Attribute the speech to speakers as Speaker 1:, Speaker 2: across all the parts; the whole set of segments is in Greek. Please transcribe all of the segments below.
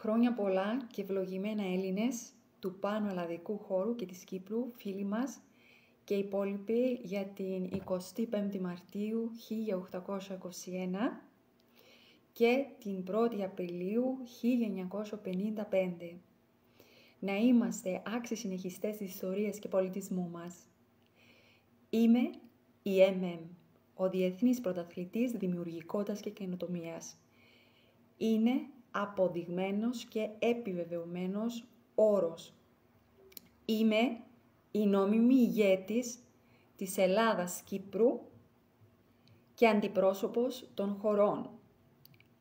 Speaker 1: Χρόνια πολλά και ευλογημένα Έλληνες του Πάνω Ελλαδικού χώρου και της Κύπρου, φίλοι μας και οι υπόλοιποι για την 25η Μαρτίου 1821 και την 1η Απριλίου 1955. Να είμαστε άξιοι συνεχιστές της ιστορίας και πολιτισμού μας. Είμαι η MM, ο Διεθνής Πρωταθλητής Δημιουργικότητας και Καινοτομίας. Είναι αποδειγμένος και επιβεβαιωμένος όρος. Είμαι η νόμιμη ηγέτης της Ελλάδας-Κύπρου και αντιπρόσωπος των χωρών.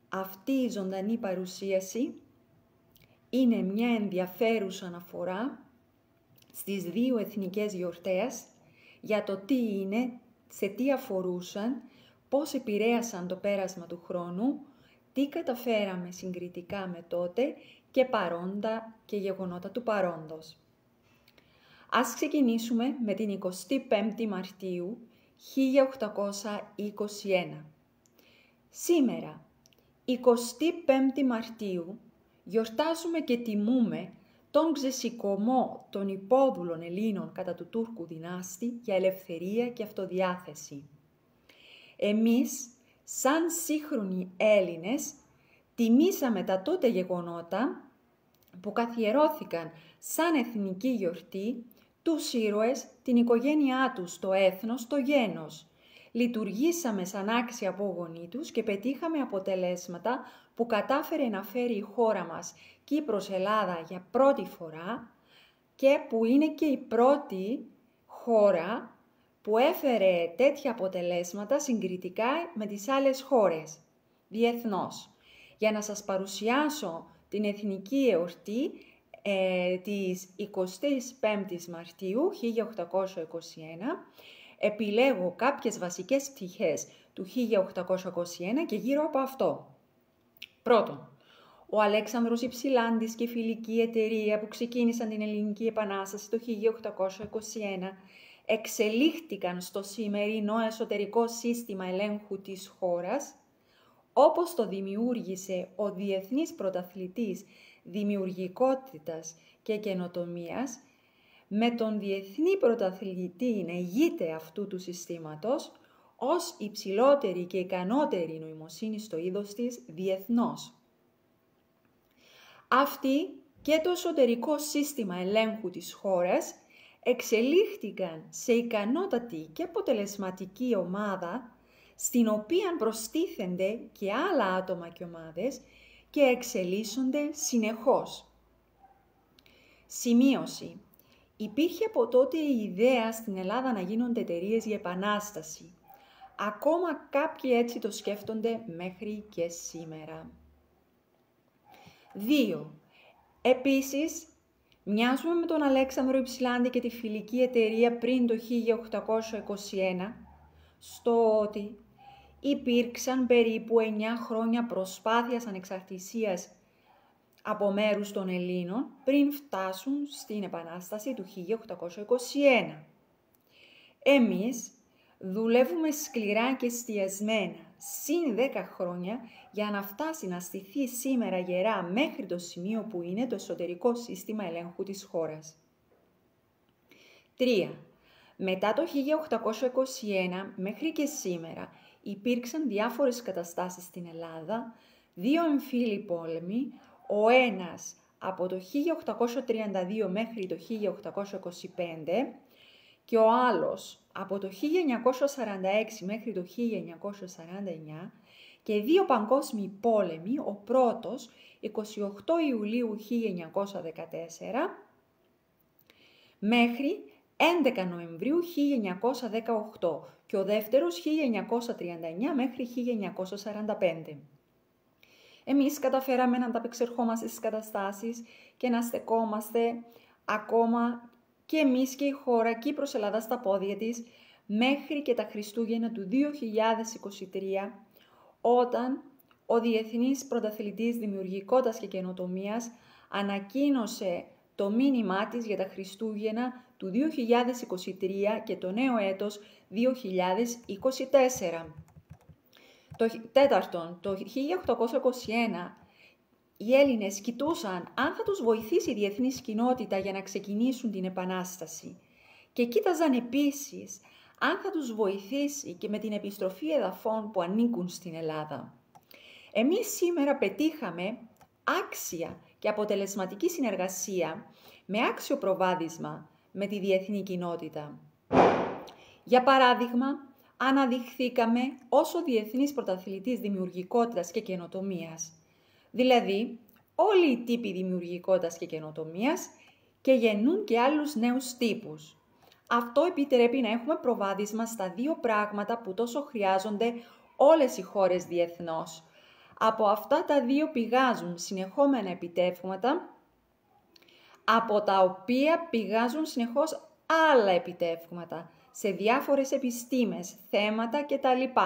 Speaker 1: Αυτή η ζωντανή παρουσίαση είναι μια ενδιαφέρουσα αναφορά στις δύο εθνικές γιορτές για το τι είναι, σε τι αφορούσαν, πώς επηρέασαν το πέρασμα του χρόνου, τι καταφέραμε συγκριτικά με τότε και παρόντα και γεγονότα του παρόντος. Ας ξεκινήσουμε με την 25η Μαρτίου 1821. Σήμερα, 25η Μαρτίου, γιορτάζουμε και τιμούμε τον ξεσηκωμό των υπόδουλων Ελλήνων κατά του Τούρκου δυνάστη για ελευθερία και αυτοδιάθεση. Εμείς, σαν σύγχρονοι Έλληνες, τιμήσαμε τα τότε γεγονότα που καθιερώθηκαν σαν εθνική γιορτή τους ήρωες, την οικογένειά τους, το έθνος, το γένος. Λειτουργήσαμε σαν άξιοι απόγονοί τους και πετύχαμε αποτελέσματα που κατάφερε να φέρει η χώρα μας, Κύπρος, Ελλάδα, για πρώτη φορά και που είναι και η πρώτη χώρα που έφερε τέτοια αποτελέσματα συγκριτικά με τις άλλες χώρες, διεθνώς. Για να σας παρουσιάσω την εθνική εορτή της 25ης Μαρτίου 1821, επιλέγω κάποιες βασικές πτυχές του 1821 και γύρω από αυτό. Πρώτον, ο Αλέξανδρος Υψηλάντης και η φιλική εταιρεία που ξεκίνησαν την Ελληνική Επανάσταση το 1821 εξελίχθηκαν στο σημερινό εσωτερικό σύστημα ελέγχου της χώρας, όπως το δημιούργησε ο Διεθνής Πρωταθλητής Δημιουργικότητας και Καινοτομίας, με τον Διεθνή Πρωταθλητή να ηγείται αυτού του συστήματος ως υψηλότερη και ικανότερη νοημοσύνη στο είδος της διεθνώς. Αυτή και το εσωτερικό σύστημα ελέγχου της χώρας εξελίχθηκαν σε ικανότατη και αποτελεσματική ομάδα, στην οποία προστίθενται και άλλα άτομα και ομάδες και εξελίσσονται συνεχώς. Σημείωση. Υπήρχε από τότε η ιδέα στην Ελλάδα να γίνονται εταιρείες για επανάσταση. Ακόμα κάποιοι έτσι το σκέφτονται μέχρι και σήμερα. 2. Επίσης, μοιάζουμε με τον Αλέξανδρο Υψηλάντη και τη φιλική εταιρεία πριν το 1821, στο ότι υπήρξαν περίπου 9 χρόνια προσπάθειας ανεξαρτησίας από μέρους των Ελλήνων πριν φτάσουν στην Επανάσταση του 1821. Εμείς δουλεύουμε σκληρά και εστιασμένα συν 10 χρόνια για να φτάσει να στηθεί σήμερα γερά μέχρι το σημείο που είναι το εσωτερικό σύστημα ελέγχου της χώρας. 3. Μετά το 1821 μέχρι και σήμερα υπήρξαν διάφορες καταστάσεις στην Ελλάδα, 2 εμφύλοι πόλεμοι, ο ένας από το 1832 μέχρι το 1825 και ο άλλος από το 1946 μέχρι το 1949 και 2 παγκόσμιοι πόλεμοι, ο πρώτος 28 Ιουλίου 1914 μέχρι 11 Νοεμβρίου 1918 και ο δεύτερος 1939 μέχρι 1945. Εμείς καταφέραμε να ανταπεξερχόμαστε στις καταστάσεις και να στεκόμαστε ακόμα και εμείς και η χώρα Κύπρος Ελλάδα στα πόδια της μέχρι και τα Χριστούγεννα του 2023, όταν ο Διεθνής Πρωταθλητής Δημιουργικότητας και Καινοτομίας ανακοίνωσε το μήνυμά της για τα Χριστούγεννα του 2023 και το νέο έτος 2024. Τέταρτον, το 1821 οι Έλληνες κοιτούσαν αν θα τους βοηθήσει η διεθνής κοινότητα για να ξεκινήσουν την Επανάσταση και κοίταζαν επίσης αν θα τους βοηθήσει και με την επιστροφή εδαφών που ανήκουν στην Ελλάδα. Εμείς σήμερα πετύχαμε άξια και αποτελεσματική συνεργασία με άξιο προβάδισμα με τη διεθνή κοινότητα. Για παράδειγμα, αναδειχθήκαμε ως ο διεθνής πρωταθλητής δημιουργικότητας και καινοτομίας. Δηλαδή, όλοι οι τύποι δημιουργικότητας και καινοτομίας και γεννούν και άλλους νέους τύπους. Αυτό επιτρέπει να έχουμε προβάδισμα στα δύο πράγματα που τόσο χρειάζονται όλες οι χώρες διεθνώς. Από αυτά τα δύο πηγάζουν συνεχόμενα επιτεύγματα, από τα οποία πηγάζουν συνεχώς άλλα επιτεύγματα σε διάφορες επιστήμες, θέματα κτλ.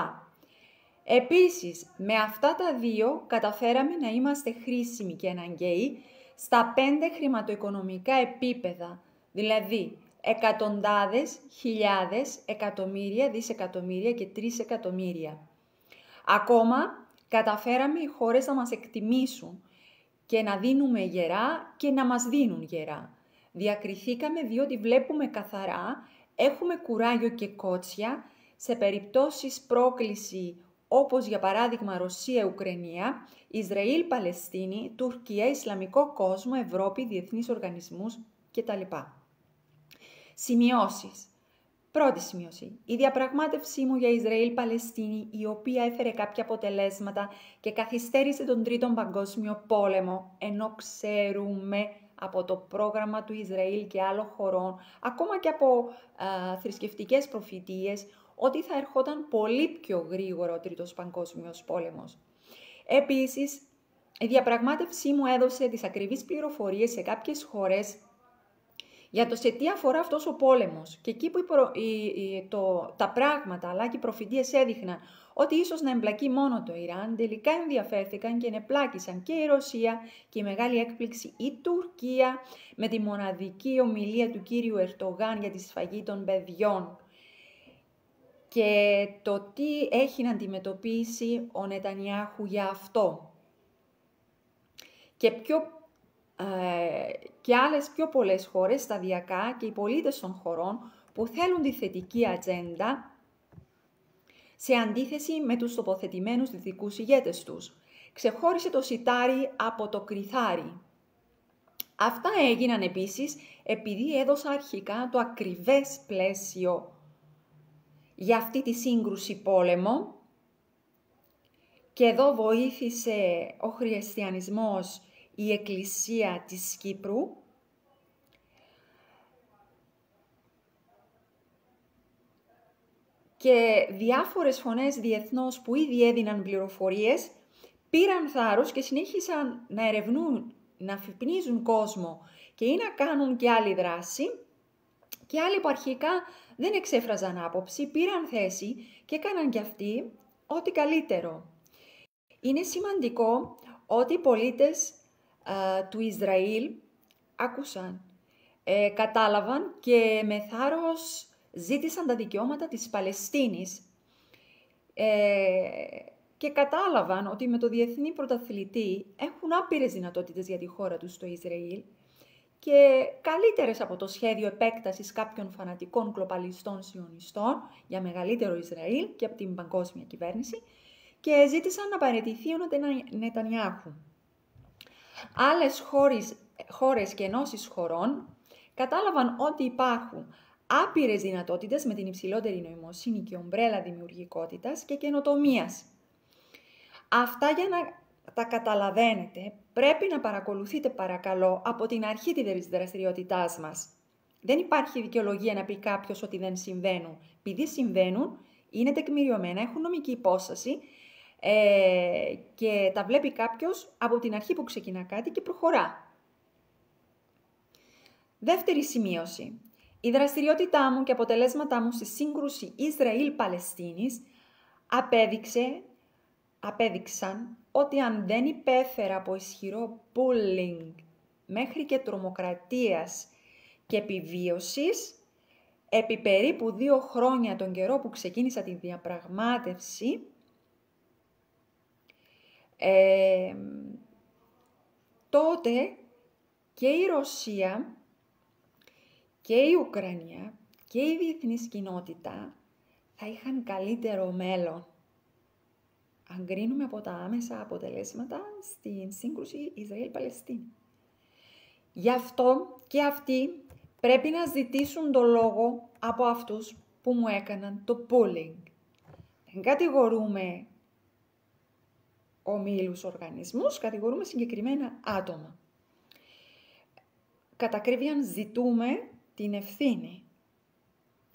Speaker 1: Επίσης, με αυτά τα δύο καταφέραμε να είμαστε χρήσιμοι και αναγκαίοι στα 5 χρηματοοικονομικά επίπεδα, δηλαδή εκατοντάδες, χιλιάδες, εκατομμύρια, δισεκατομμύρια και 3 εκατομμύρια. Ακόμα, καταφέραμε οι χώρες να μας εκτιμήσουν και να δίνουμε γερά και να μας δίνουν γερά. Διακριθήκαμε διότι βλέπουμε καθαρά, έχουμε κουράγιο και κότσια σε περιπτώσεις πρόκληση όπως για παράδειγμα Ρωσία-Ουκρανία, Ισραήλ-Παλαιστίνη, Τουρκία, Ισλαμικό κόσμο, Ευρώπη, διεθνείς οργανισμούς κτλ. Σημειώσεις. Πρώτη σημείωση. Η διαπραγμάτευσή μου για Ισραήλ-Παλαιστίνη, η οποία έφερε κάποια αποτελέσματα και καθυστέρησε τον Τρίτον Παγκόσμιο Πόλεμο, ενώ ξέρουμε από το πρόγραμμα του Ισραήλ και άλλων χωρών, ακόμα και από θρησκευτικές προφητείες, ότι θα ερχόταν πολύ πιο γρήγορα ο Τρίτος Παγκόσμιος Πόλεμος. Επίσης, η διαπραγμάτευσή μου έδωσε τις ακριβείς πληροφορίες σε κάποιες χώρες για το σε τι αφορά αυτός ο πόλεμος. Και εκεί που τα πράγματα αλλά και οι προφητείες έδειχναν ότι ίσως να εμπλακεί μόνο το Ιράν, τελικά ενδιαφέρθηκαν και ενεπλάκησαν και η Ρωσία και η μεγάλη έκπληξη η Τουρκία με τη μοναδική ομιλία του κύριου Ερντογάν για τη σφαγή των παιδιών. Και το τι έχει να αντιμετωπίσει ο Νετανιάχου για αυτό. Και άλλες πιο πολλές χώρες σταδιακά και οι πολίτες των χωρών που θέλουν τη θετική ατζέντα σε αντίθεση με τους τοποθετημένους δυτικούς ηγέτες τους. Ξεχώρισε το σιτάρι από το κριθάρι. Αυτά έγιναν επίσης επειδή έδωσα αρχικά το ακριβές πλαίσιο για αυτή τη σύγκρουση πόλεμο και εδώ βοήθησε ο χριστιανισμός, η Εκκλησία της Κύπρου και διάφορες φωνές διεθνώς που ήδη έδιναν πληροφορίες πήραν θάρρος και συνέχισαν να ερευνούν, να αφυπνίζουν κόσμο και ή να κάνουν και άλλη δράση και άλλοι που αρχικά δεν εξέφραζαν άποψη, πήραν θέση και έκαναν κι αυτοί ό,τι καλύτερο. Είναι σημαντικό ότι οι πολίτες του Ισραήλ άκουσαν, κατάλαβαν και με θάρρος ζήτησαν τα δικαιώματα της Παλαιστίνης και κατάλαβαν ότι με το διεθνή πρωταθλητή έχουν άπειρες δυνατότητες για τη χώρα τους στο Ισραήλ και καλύτερες από το σχέδιο επέκτασης κάποιων φανατικών κλοπαλιστών σιωνιστών για μεγαλύτερο Ισραήλ και από την παγκόσμια κυβέρνηση και ζήτησαν να παραιτηθεί ο Νετανιάχου. Άλλες χώρες και ενώσεις χωρών κατάλαβαν ότι υπάρχουν άπειρες δυνατότητες με την υψηλότερη νοημοσύνη και ομπρέλα δημιουργικότητας και καινοτομίας. Αυτά για να τα καταλαβαίνετε, πρέπει να παρακολουθείτε παρακαλώ από την αρχή της δραστηριότητάς μας. Δεν υπάρχει δικαιολογία να πει κάποιος ότι δεν συμβαίνουν. Επειδή συμβαίνουν, είναι τεκμηριωμένα, έχουν νομική υπόσταση και τα βλέπει κάποιος από την αρχή που ξεκινά κάτι και προχωρά. Δεύτερη σημείωση. Η δραστηριότητά μου και αποτελέσματά μου στη σύγκρουση Ισραήλ-Παλαιστίνης απέδειξαν ότι αν δεν υπέφερα από ισχυρό bullying μέχρι και τρομοκρατίας και επιβίωσης, επί περίπου 2 χρόνια τον καιρό που ξεκίνησα τη διαπραγμάτευση, τότε και η Ρωσία και η Ουκρανία και η διεθνής κοινότητα θα είχαν καλύτερο μέλλον. Αν κρίνουμε από τα άμεσα αποτελέσματα στην σύγκρουση Ισραήλ-Παλαιστίνη. Γι' αυτό και αυτοί πρέπει να ζητήσουν το λόγο από αυτούς που μου έκαναν το bullying. Δεν κατηγορούμε ομίλους οργανισμούς, κατηγορούμε συγκεκριμένα άτομα. Κατά ακρίβεια ζητούμε την ευθύνη.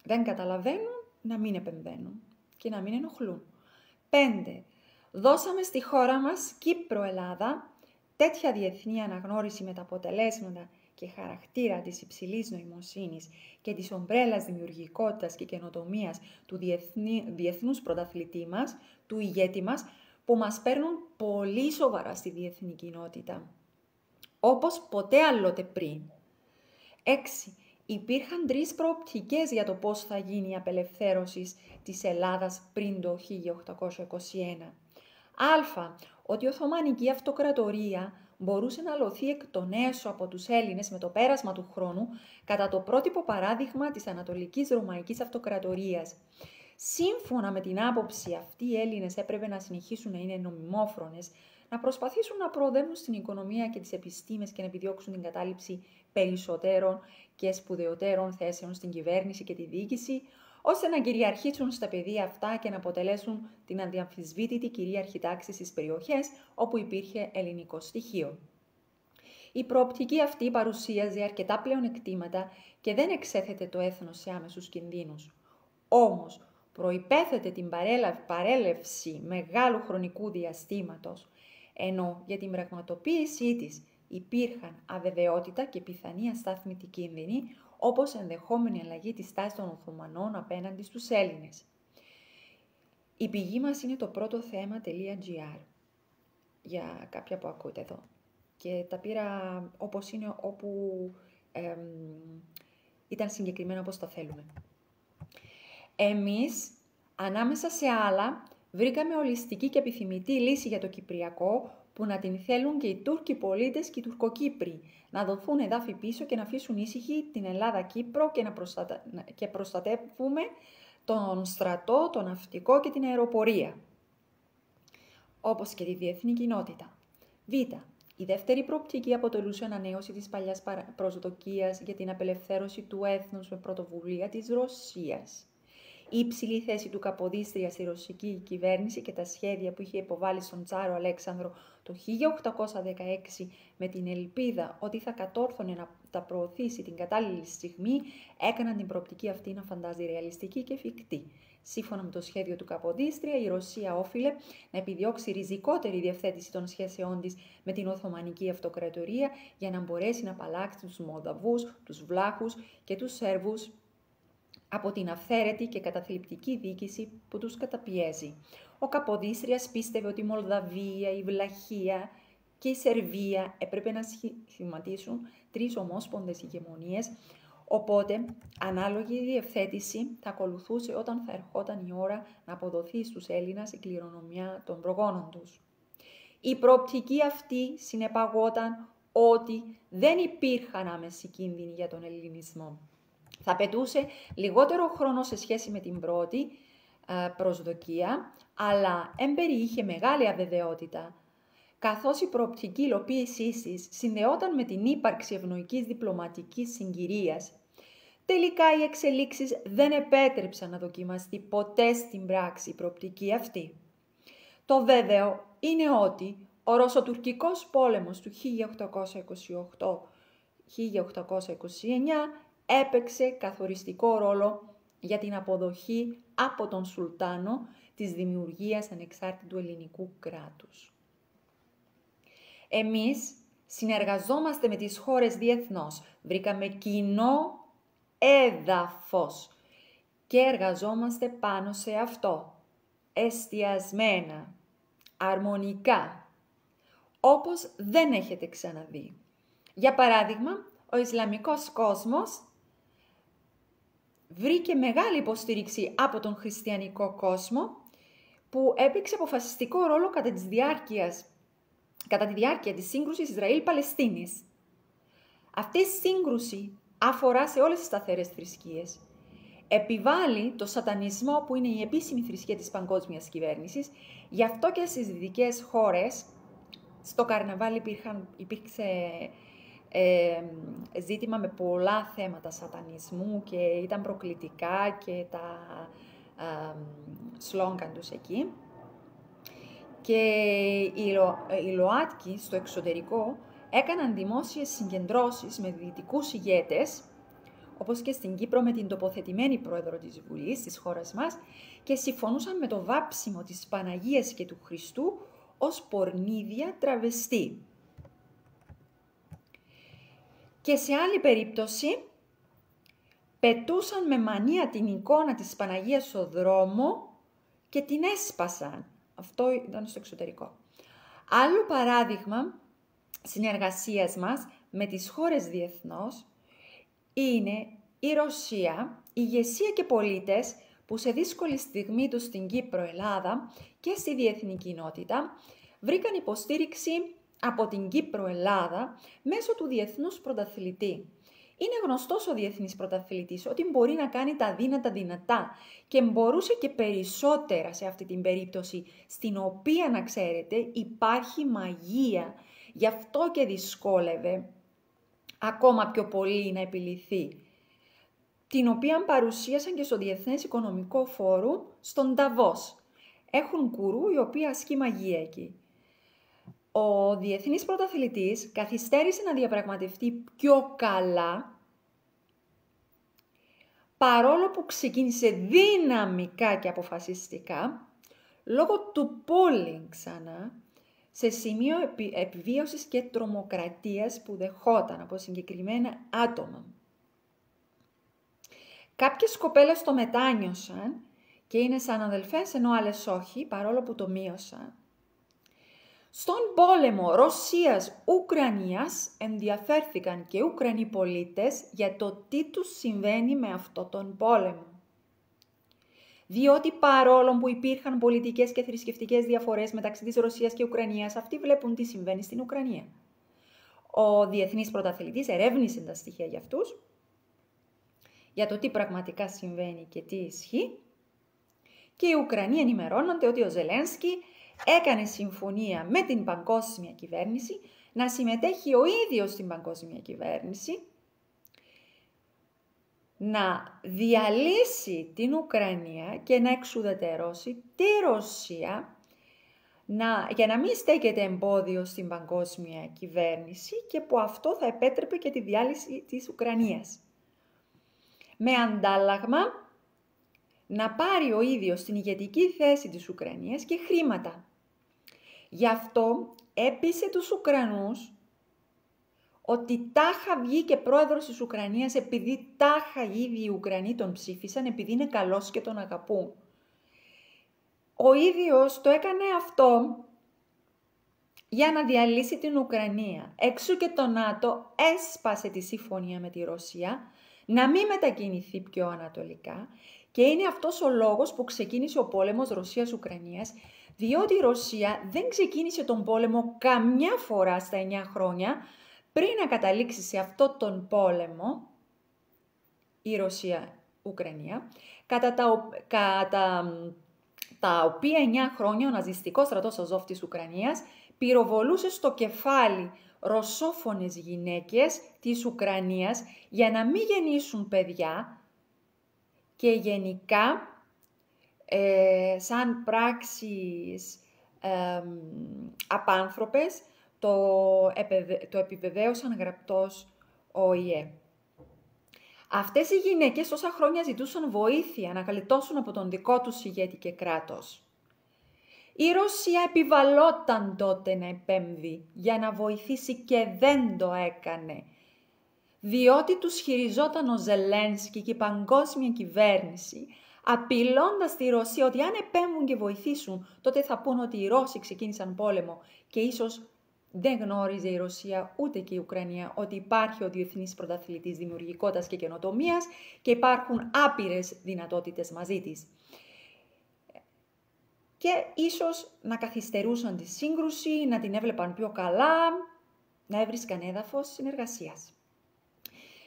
Speaker 1: Δεν καταλαβαίνουν, να μην επεμβαίνουν και να μην ενοχλούν. 5. Δώσαμε στη χώρα μας, Κύπρο-Ελλάδα, τέτοια διεθνή αναγνώριση με τα αποτελέσματα και χαρακτήρα της υψηλής νοημοσύνης και της ομπρέλας δημιουργικότητας και καινοτομίας του διεθνούς πρωταθλητή μας, του ηγέτη μας, που μας παίρνουν πολύ σοβαρά στη διεθνή κοινότητα. Όπως ποτέ άλλοτε πριν. 6. Υπήρχαν 3 προοπτικές για το πώς θα γίνει η απελευθέρωση της Ελλάδας πριν το 1821. Α. Ότι η Οθωμανική Αυτοκρατορία μπορούσε να λωθεί εκ των έσω από τους Έλληνες με το πέρασμα του χρόνου κατά το πρότυπο παράδειγμα της Ανατολικής Ρωμαϊκής Αυτοκρατορίας. Σύμφωνα με την άποψη αυτή, οι Έλληνες έπρεπε να συνεχίσουν να είναι νομιμόφρονες, να προσπαθήσουν να προοδεύουν στην οικονομία και τις επιστήμες και να επιδιώξουν την κατάληψη περισσότερων και σπουδαιότερων θέσεων στην κυβέρνηση και τη διοίκηση, ώστε να κυριαρχήσουν στα πεδία αυτά και να αποτελέσουν την αδιαμφισβήτητη κυρίαρχη τάξη στις περιοχές όπου υπήρχε ελληνικό στοιχείο. Η προοπτική αυτή παρουσίαζε αρκετά πλεονεκτήματα και δεν εξέθετε το έθνος σε άμεσους κινδύνους. Όμως, προϋπέθετε την παρέλευση μεγάλου χρονικού διαστήματος, ενώ για την πραγματοποίησή της υπήρχαν αβεβαιότητα και πιθανή αστάθμητη κίνδυνη, όπως ενδεχόμενη αλλαγή της τάσης των Οθωμανών απέναντι στους Έλληνες. Η πηγή μας είναι το πρώτο θέμα.gr για κάποια που ακούτε εδώ. Και τα πήρα όπως είναι, όπου ήταν συγκεκριμένα όπως τα θέλουμε. Εμείς, ανάμεσα σε άλλα, βρήκαμε ολιστική και επιθυμητή λύση για το Κυπριακό, που να την θέλουν και οι Τούρκοι πολίτες και οι Τουρκοκύπροι, να δοθούν εδάφη πίσω και να αφήσουν ήσυχη την Ελλάδα-Κύπρο και προστατεύουμε τον στρατό, τον ναυτικό και την αεροπορία, όπως και τη διεθνή κοινότητα. Β. Η δεύτερη προοπτική αποτελούσε ανανέωση της παλιάς προσδοκίας για την απελευθέρωση του έθνους με πρωτοβουλία της Ρωσίας. Η υψηλή θέση του Καποδίστρια στη ρωσική κυβέρνηση και τα σχέδια που είχε υποβάλει στον Τσάρο Αλέξανδρο το 1816 με την ελπίδα ότι θα κατόρθωνε να τα προωθήσει την κατάλληλη στιγμή, έκαναν την προοπτική αυτή να φαντάζει ρεαλιστική και εφικτή. Σύμφωνα με το σχέδιο του Καποδίστρια, η Ρωσία όφιλε να επιδιώξει ριζικότερη διευθέτηση των σχέσεών της με την Οθωμανική Αυτοκρατορία για να μπορέσει να απαλλάξει τους Μολδαβούς, τους Βλάχους και τους Σέρβους από την αυθαίρετη και καταθλιπτική διοίκηση που τους καταπιέζει. Ο Καποδίστριας πίστευε ότι η Μολδαβία, η Βλαχία και η Σερβία έπρεπε να σχηματίσουν 3 ομόσπονδες ηγεμονίες, οπότε ανάλογη διευθέτηση θα ακολουθούσε όταν θα ερχόταν η ώρα να αποδοθεί στους Έλληνας η κληρονομιά των προγόνων τους. Η προοπτική αυτή συνεπαγόταν ότι δεν υπήρχαν άμεση κίνδυνοι για τον ελληνισμό. Θα πετούσε λιγότερο χρόνο σε σχέση με την πρώτη προσδοκία, αλλά εμπεριείχε μεγάλη αβεβαιότητα, καθώς η προοπτική υλοποίησής της συνδεόταν με την ύπαρξη ευνοϊκής διπλωματικής συγκυρίας. Τελικά οι εξελίξεις δεν επέτρεψαν να δοκιμαστεί ποτέ στην πράξη η προοπτική αυτή. Το βέβαιο είναι ότι ο Ρωσοτουρκικός πόλεμος του 1828-1829 έπαιξε καθοριστικό ρόλο για την αποδοχή από τον Σουλτάνο της δημιουργίας ανεξάρτητου ελληνικού κράτους. Εμείς συνεργαζόμαστε με τις χώρες διεθνώς, βρήκαμε κοινό έδαφος και εργαζόμαστε πάνω σε αυτό, εστιασμένα, αρμονικά, όπως δεν έχετε ξαναδεί. Για παράδειγμα, ο Ισλαμικός κόσμος βρήκε μεγάλη υποστήριξη από τον χριστιανικό κόσμο, που έπαιξε αποφασιστικό ρόλο κατά της διάρκειας κατά τη διάρκεια της σύγκρουσης Ισραήλ-Παλαιστίνης. Αυτή η σύγκρουση αφορά σε όλες τις σταθερές θρησκείες. Επιβάλλει το σατανισμό που είναι η επίσημη θρησκεία της παγκόσμιας κυβέρνησης, γι' αυτό και στις δυτικές χώρες, στο καρναβάλι υπήρξε ζήτημα με πολλά θέματα σατανισμού και ήταν προκλητικά και τα σλόγγαν τους εκεί. Και οι ΛΟΑΤΚΙ στο εξωτερικό έκαναν δημόσιες συγκεντρώσεις με δυτικούς ηγέτες, όπως και στην Κύπρο με την τοποθετημένη πρόεδρο της Βουλής της χώρας μας, και συμφωνούσαν με το βάψιμο της Παναγίας και του Χριστού ως πορνίδια τραβεστή. Και σε άλλη περίπτωση, πετούσαν με μανία την εικόνα της Παναγίας στο δρόμο και την έσπασαν. Αυτό ήταν στο εξωτερικό. Άλλο παράδειγμα συνεργασίας μας με τις χώρες διεθνώς είναι η Ρωσία, η ηγεσία και πολίτες που σε δύσκολη στιγμή τους στην Κύπρο, Ελλάδα και στη διεθνή κοινότητα βρήκαν υποστήριξη από την Κύπρο, Ελλάδα μέσω του Διεθνούς Πρωταθλητή. Είναι γνωστός ο Διεθνής Πρωταθλητής ότι μπορεί να κάνει τα δύνατα δυνατά και μπορούσε και περισσότερα σε αυτή την περίπτωση, στην οποία, να ξέρετε, υπάρχει μαγεία, γι' αυτό και δυσκόλευε ακόμα πιο πολύ να επιληθεί, την οποία παρουσίασαν και στο Διεθνές Οικονομικό Φόρουμ στον Νταβός. Έχουν γκουρού η οποία ασκεί μαγεία εκεί. Ο Διεθνής Πρωταθλητής καθυστέρησε να διαπραγματευτεί πιο καλά, παρόλο που ξεκίνησε δυναμικά και αποφασιστικά, λόγω του πόλινγκ ξανά, σε σημείο επιβίωσης και τρομοκρατίας που δεχόταν από συγκεκριμένα άτομα. Κάποιες κοπέλες το μετάνιωσαν και είναι σαν αδελφές, ενώ άλλες όχι, παρόλο που το μείωσαν. Στον πόλεμο Ρωσίας-Ουκρανίας ενδιαφέρθηκαν και Ουκρανοί πολίτες για το τι τους συμβαίνει με αυτό τον πόλεμο. Διότι παρόλο που υπήρχαν πολιτικές και θρησκευτικές διαφορές μεταξύ της Ρωσίας και Ουκρανίας, αυτοί βλέπουν τι συμβαίνει στην Ουκρανία. Ο Διεθνής Πρωταθλητής ερεύνησε τα στοιχεία για αυτούς, για το τι πραγματικά συμβαίνει και τι ισχύει, και οι Ουκρανοί ενημερώνονται ότι ο Ζελένσκι έκανε συμφωνία με την παγκόσμια κυβέρνηση να συμμετέχει ο ίδιος στην παγκόσμια κυβέρνηση, να διαλύσει την Ουκρανία και να εξουδετερώσει τη Ρωσία, για να μην στέκεται εμπόδιο στην παγκόσμια κυβέρνηση και που αυτό θα επέτρεπε και τη διάλυση της Ουκρανίας. Με αντάλλαγμα να πάρει ο ίδιος την ηγετική θέση της Ουκρανίας και χρήματα. Γι' αυτό έπεισε τους Ουκρανούς ότι τάχα βγήκε πρόεδρος της Ουκρανίας επειδή τάχα ήδη οι Ουκρανοί τον ψήφισαν, επειδή είναι καλός και τον αγαπούν. Ο ίδιος το έκανε αυτό για να διαλύσει την Ουκρανία. Εξού και το ΝΑΤΟ έσπασε τη συμφωνία με τη Ρωσία να μην μετακινηθεί πιο ανατολικά και είναι αυτός ο λόγος που ξεκίνησε ο πόλεμος Ρωσίας-Ουκρανίας, διότι η Ρωσία δεν ξεκίνησε τον πόλεμο καμιά φορά στα 9 χρόνια πριν να καταλήξει σε αυτό τον πόλεμο, η Ρωσία-Ουκρανία, κατά τα οποία 9 χρόνια ο ναζιστικός στρατός Αζόφ της Ουκρανίας πυροβολούσε στο κεφάλι ρωσόφωνες γυναίκες της Ουκρανίας για να μην γεννήσουν παιδιά και γενικά σαν πράξεις απάνθρωπες το επιβεβαίωσαν γραπτός ΟΗΕ. Αυτές οι γυναίκες τόσα χρόνια ζητούσαν βοήθεια να γλιτώσουν από τον δικό τους ηγέτη και κράτος. Η Ρωσία επιβαλόταν τότε να επέμβει για να βοηθήσει και δεν το έκανε, διότι τους χειριζόταν ο Ζελένσκι και η παγκόσμια κυβέρνηση, απειλώντας τη Ρωσία ότι αν επέμβουν και βοηθήσουν, τότε θα πούν ότι οι Ρώσοι ξεκίνησαν πόλεμο και ίσως δεν γνώριζε η Ρωσία ούτε και η Ουκρανία ότι υπάρχει ο Διεθνής Πρωταθλητής Δημιουργικότητας και Καινοτομίας και υπάρχουν άπειρες δυνατότητες μαζί της. και ίσως να καθυστερούσαν τη σύγκρουση, να την έβλεπαν πιο καλά, να έβρισκαν έδαφος συνεργασίας.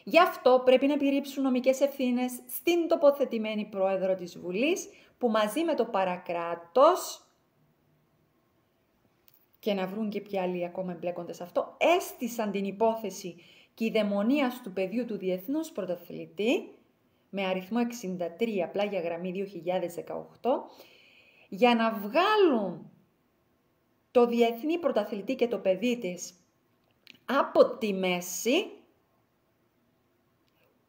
Speaker 1: Γι' αυτό πρέπει να επιρρύψουν νομικές ευθύνες στην τοποθετημένη πρόεδρο της Βουλής, που μαζί με το παρακράτος, και να βρουν και ποιοι άλλοι ακόμα εμπλέκονται σε αυτό, έστησαν την υπόθεση κηδαιμονίας του παιδιού του Διεθνούς Πρωταθλητή, με αριθμό 63, πλάγια γραμμή 2018, για να βγάλουν το Διεθνή Πρωταθλητή και το παιδί της από τη μέση,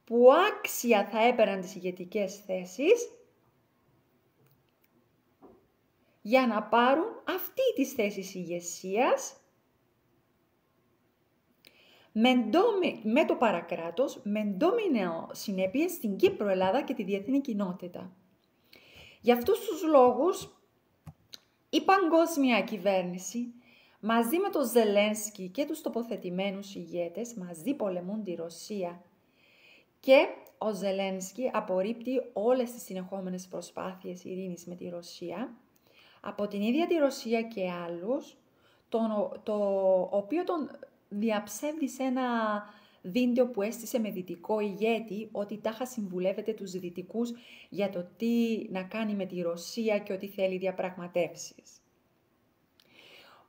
Speaker 1: που άξια θα έπαιρναν τις ηγετικές θέσεις, για να πάρουν αυτή τις θέσεις ηγεσίας με το παρακράτος, με ντόμινο συνέπειες στην Κύπρο, Ελλάδα και τη διεθνή κοινότητα. Για αυτούς τους λόγους, η παγκόσμια κυβέρνηση, μαζί με τον Ζελένσκι και τους τοποθετημένους ηγέτες, μαζί πολεμούν τη Ρωσία. Και ο Ζελένσκι απορρίπτει όλες τις συνεχόμενες προσπάθειες ειρήνης με τη Ρωσία, από την ίδια τη Ρωσία και άλλους, το οποίο τον διαψεύδει σε ένα βίντεο που έστησε με δυτικό ηγέτη, ότι τάχα συμβουλεύεται τους δυτικούς για το τι να κάνει με τη Ρωσία και ότι θέλει διαπραγματεύσεις.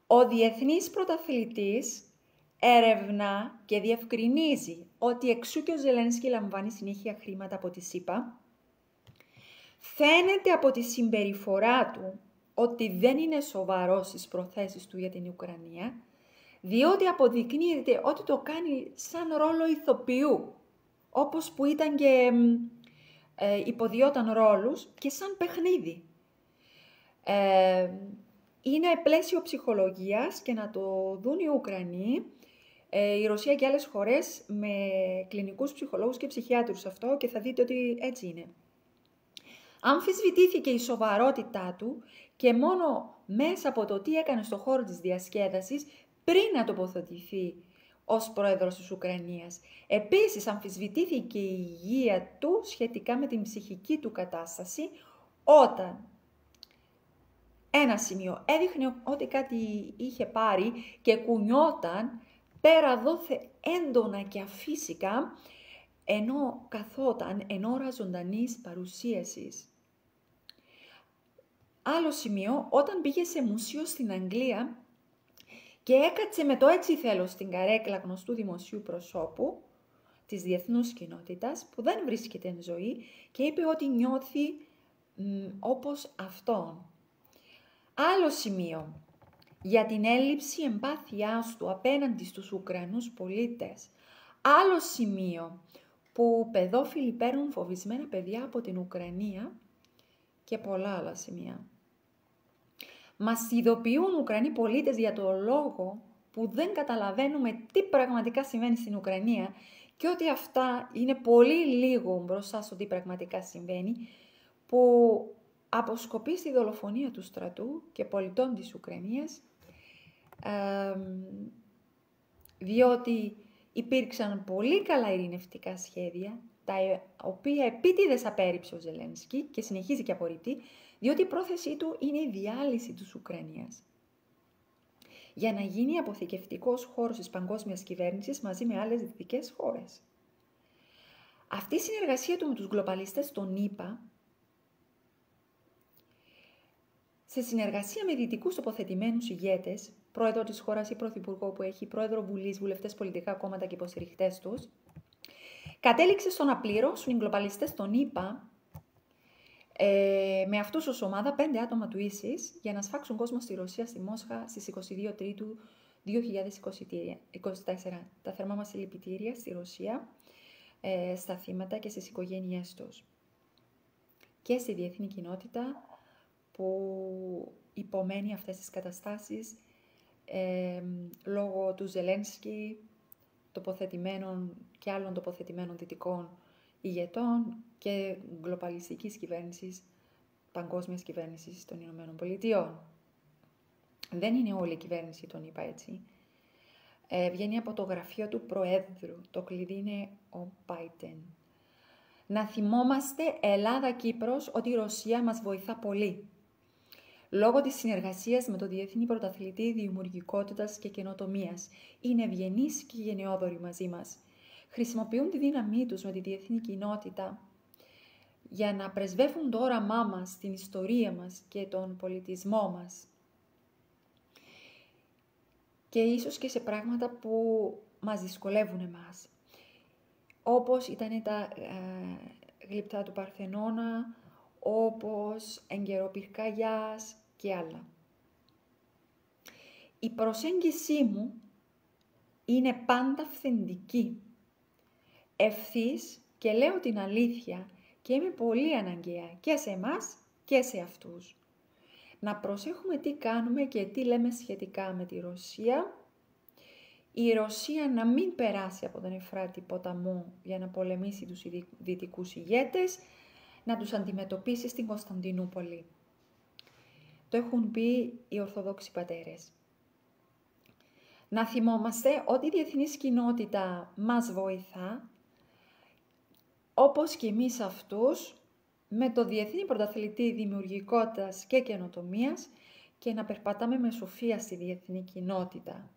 Speaker 1: Ο Διεθνής Πρωταθλητής έρευνα και διευκρινίζει ότι εξού και ο Ζελένσκι λαμβάνει συνέχεια χρήματα από τη ΣΥΠΑ. Φαίνεται από τη συμπεριφορά του ότι δεν είναι σοβαρός στις προθέσεις του για την Ουκρανία, διότι αποδεικνύεται ότι το κάνει σαν ρόλο ηθοποιού, όπως που ήταν και υποδιόταν ρόλους και σαν παιχνίδι. Είναι πλαίσιο ψυχολογίας και να το δουν οι Ουκρανοί, η Ρωσία και άλλες χώρες με κλινικούς ψυχολόγους και ψυχιάτρους αυτό, και θα δείτε ότι έτσι είναι. Αμφισβητήθηκε η σοβαρότητά του και μόνο μέσα από το τι έκανε στο χώρο της διασκέδασης πριν να τοποθετηθεί ως πρόεδρος της Ουκρανίας. Επίσης αμφισβητήθηκε η υγεία του σχετικά με την ψυχική του κατάσταση, όταν ένα σημείο έδειχνε ότι κάτι είχε πάρει και κουνιόταν πέρα δόθε έντονα και αφύσικα, ενώ καθόταν εν ώρα ζωντανής παρουσίασης. Άλλο σημείο, όταν πήγε σε μουσείο στην Αγγλία και έκατσε με το «Έτσι θέλω» στην καρέκλα γνωστού δημοσίου προσώπου της διεθνούς κοινότητας, που δεν βρίσκεται εν ζωή, και είπε ότι νιώθει όπως αυτόν. Άλλο σημείο, για την έλλειψη εμπάθειάς του απέναντι στους Ουκρανούς πολίτες. Άλλο σημείο, που παιδόφιλοι παίρνουν φοβισμένα παιδιά από την Ουκρανία, και πολλά άλλα σημεία. Μας ειδοποιούν Ουκρανοί πολίτες για το λόγο που δεν καταλαβαίνουμε τι πραγματικά συμβαίνει στην Ουκρανία και ότι αυτά είναι πολύ λίγο μπροστά στο τι πραγματικά συμβαίνει, που αποσκοπεί στη δολοφονία του στρατού και πολιτών της Ουκρανίας, διότι υπήρξαν πολύ καλά ειρηνευτικά σχέδια, τα οποία επίτηδες απέρριψε ο Ζελένσκι και συνεχίζει και απορρίπτει, διότι η πρόθεσή του είναι η διάλυση της Ουκρανίας, για να γίνει αποθηκευτικός χώρος της παγκόσμιας κυβέρνησης μαζί με άλλες δυτικές χώρες. Αυτή η συνεργασία του με τους γκλοπαλιστές των ΗΠΑ, σε συνεργασία με δυτικούς τοποθετημένους ηγέτες, πρόεδρο της χώρας ή πρωθυπουργό που έχει, πρόεδρο βουλής, βουλευτές, πολιτικά κόμματα και υποστηριχτές τους, κατέληξε στο να πληρώσουν οι γκλοπαλιστές των ΗΠΑ με αυτούς ως ομάδα 5 άτομα του ίσης για να σφάξουν κόσμο στη Ρωσία, στη Μόσχα, στις 22 Τρίτου 2024. Τα θερμά μας συλληπιτήρια στη Ρωσία, στα θύματα και στις οικογένειές τους. Και στη διεθνή κοινότητα που υπομένει αυτές τις καταστάσεις λόγω του Ζελένσκι, τοποθετημένων και άλλων τοποθετημένων δυτικών ηγετών και γκλοπαλιστικής κυβέρνησης, παγκόσμιας κυβέρνησης των Ηνωμένων Πολιτειών. Δεν είναι όλη η κυβέρνηση των ΗΠΑ έτσι. Βγαίνει από το γραφείο του Προέδρου. Το κλειδί είναι ο Biden. Να θυμόμαστε, Ελλάδα-Κύπρος, ότι η Ρωσία μας βοηθά πολύ. λόγω της συνεργασίας με το Διεθνή Πρωταθλητή Δημιουργικότητας και Καινοτομίας. Είναι ευγενείς και γενναιόδοροι μαζί μας. Χρησιμοποιούν τη δύναμή τους με τη διεθνή κοινότητα για να πρεσβεύουν το όραμά μας, την ιστορία μας και τον πολιτισμό μας. Και ίσως και σε πράγματα που μας δυσκολεύουν εμάς. Όπως ήταν τα γλυπτά του Παρθενώνα, όπως εγκαιροπυρκαγιάς και άλλα. Η προσέγγιση μου είναι πάντα αυθεντική, ευθύς και λέω την αλήθεια και είμαι πολύ αναγκαία και σε εμάς και σε αυτούς. Να προσέχουμε τι κάνουμε και τι λέμε σχετικά με τη Ρωσία. Η Ρωσία να μην περάσει από τον Εφράτη ποταμό για να πολεμήσει τους δυτικούς ηγέτες, να τους αντιμετωπίσει στην Κωνσταντινούπολη. Το έχουν πει οι Ορθοδόξοι πατέρες. Να θυμόμαστε ότι η διεθνής κοινότητα μας βοηθά, όπως και εμείς αυτούς, με το Διεθνή Πρωταθλητή Δημιουργικότητας και Καινοτομίας και να περπατάμε με σοφία στη διεθνή κοινότητα.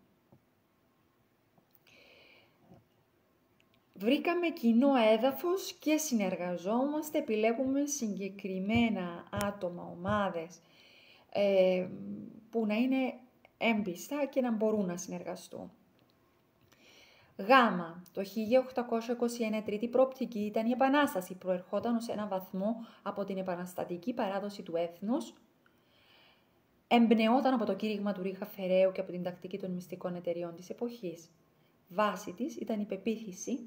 Speaker 1: Βρήκαμε κοινό έδαφος και συνεργαζόμαστε, επιλέγουμε συγκεκριμένα άτομα, ομάδες που να είναι έμπιστα και να μπορούν να συνεργαστούν. Γάμα, το 1821 τρίτη προοπτική ήταν η Επανάσταση, προερχόταν ως ένα βαθμό από την επαναστατική παράδοση του έθνους, εμπνεόταν από το κήρυγμα του Ρίχα Φεραίου και από την τακτική των μυστικών εταιριών της εποχής. Βάση της ήταν η πεποίθηση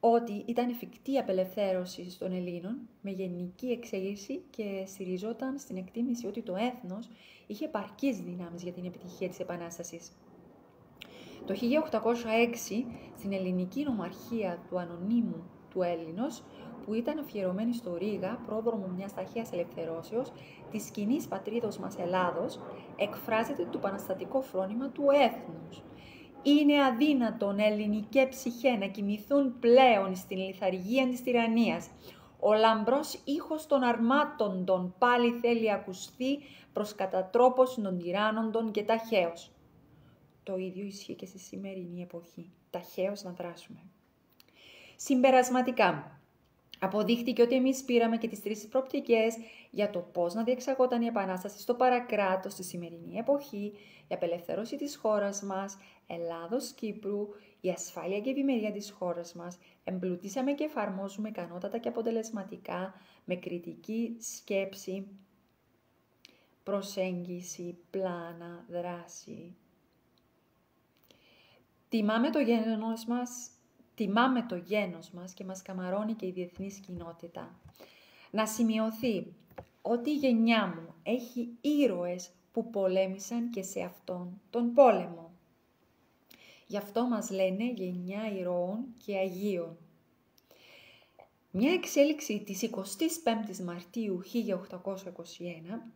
Speaker 1: ότι ήταν εφικτή απελευθέρωση των Ελλήνων με γενική εξέγερση και στηριζόταν στην εκτίμηση ότι το έθνος είχε επαρκείς δυνάμεις για την επιτυχία της Επανάστασης. Το 1806, στην ελληνική νομαρχία του Ανωνύμου του Έλληνος, που ήταν αφιερωμένη στο Ρήγα, πρόδρομο μιας ταχείας ελευθερώσεως, της κοινής πατρίδος μας Ελλάδος, εκφράζεται το επαναστατικό φρόνημα του έθνους. Είναι αδύνατον ελληνικές ψυχές να κοιμηθούν πλέον στην λιθαργία της τυραννίας. Ο λαμπρός ήχος των αρμάτων πάλι θέλει ακουστεί προς κατατρόπωση των τυράννων και ταχαίως. Το ίδιο ισχύει και στη σημερινή εποχή. Ταχαίως να δράσουμε. Συμπερασματικά, αποδείχτηκε ότι εμείς πήραμε και τις τρεις προοπτικές για το πώς να διεξαγόταν η Επανάσταση στο παρακράτος στη σημερινή εποχή, η απελευθέρωση της χώρας μας, Ελλάδος-Κύπρου, η ασφάλεια και ευημερία της χώρας μας, εμπλουτίσαμε και εφαρμόζουμε ικανότατα και αποτελεσματικά με κριτική σκέψη, προσέγγιση, πλάνα, δράση. Τιμάμε το γένος μας και μας καμαρώνει και η διεθνής κοινότητα. Να σημειωθεί ότι η γενιά μου έχει ήρωες που πολέμησαν και σε αυτόν τον πόλεμο. Γι' αυτό μας λένε γενιά ηρώων και Αγίων. Μια εξέλιξη της 25ης Μαρτίου 1821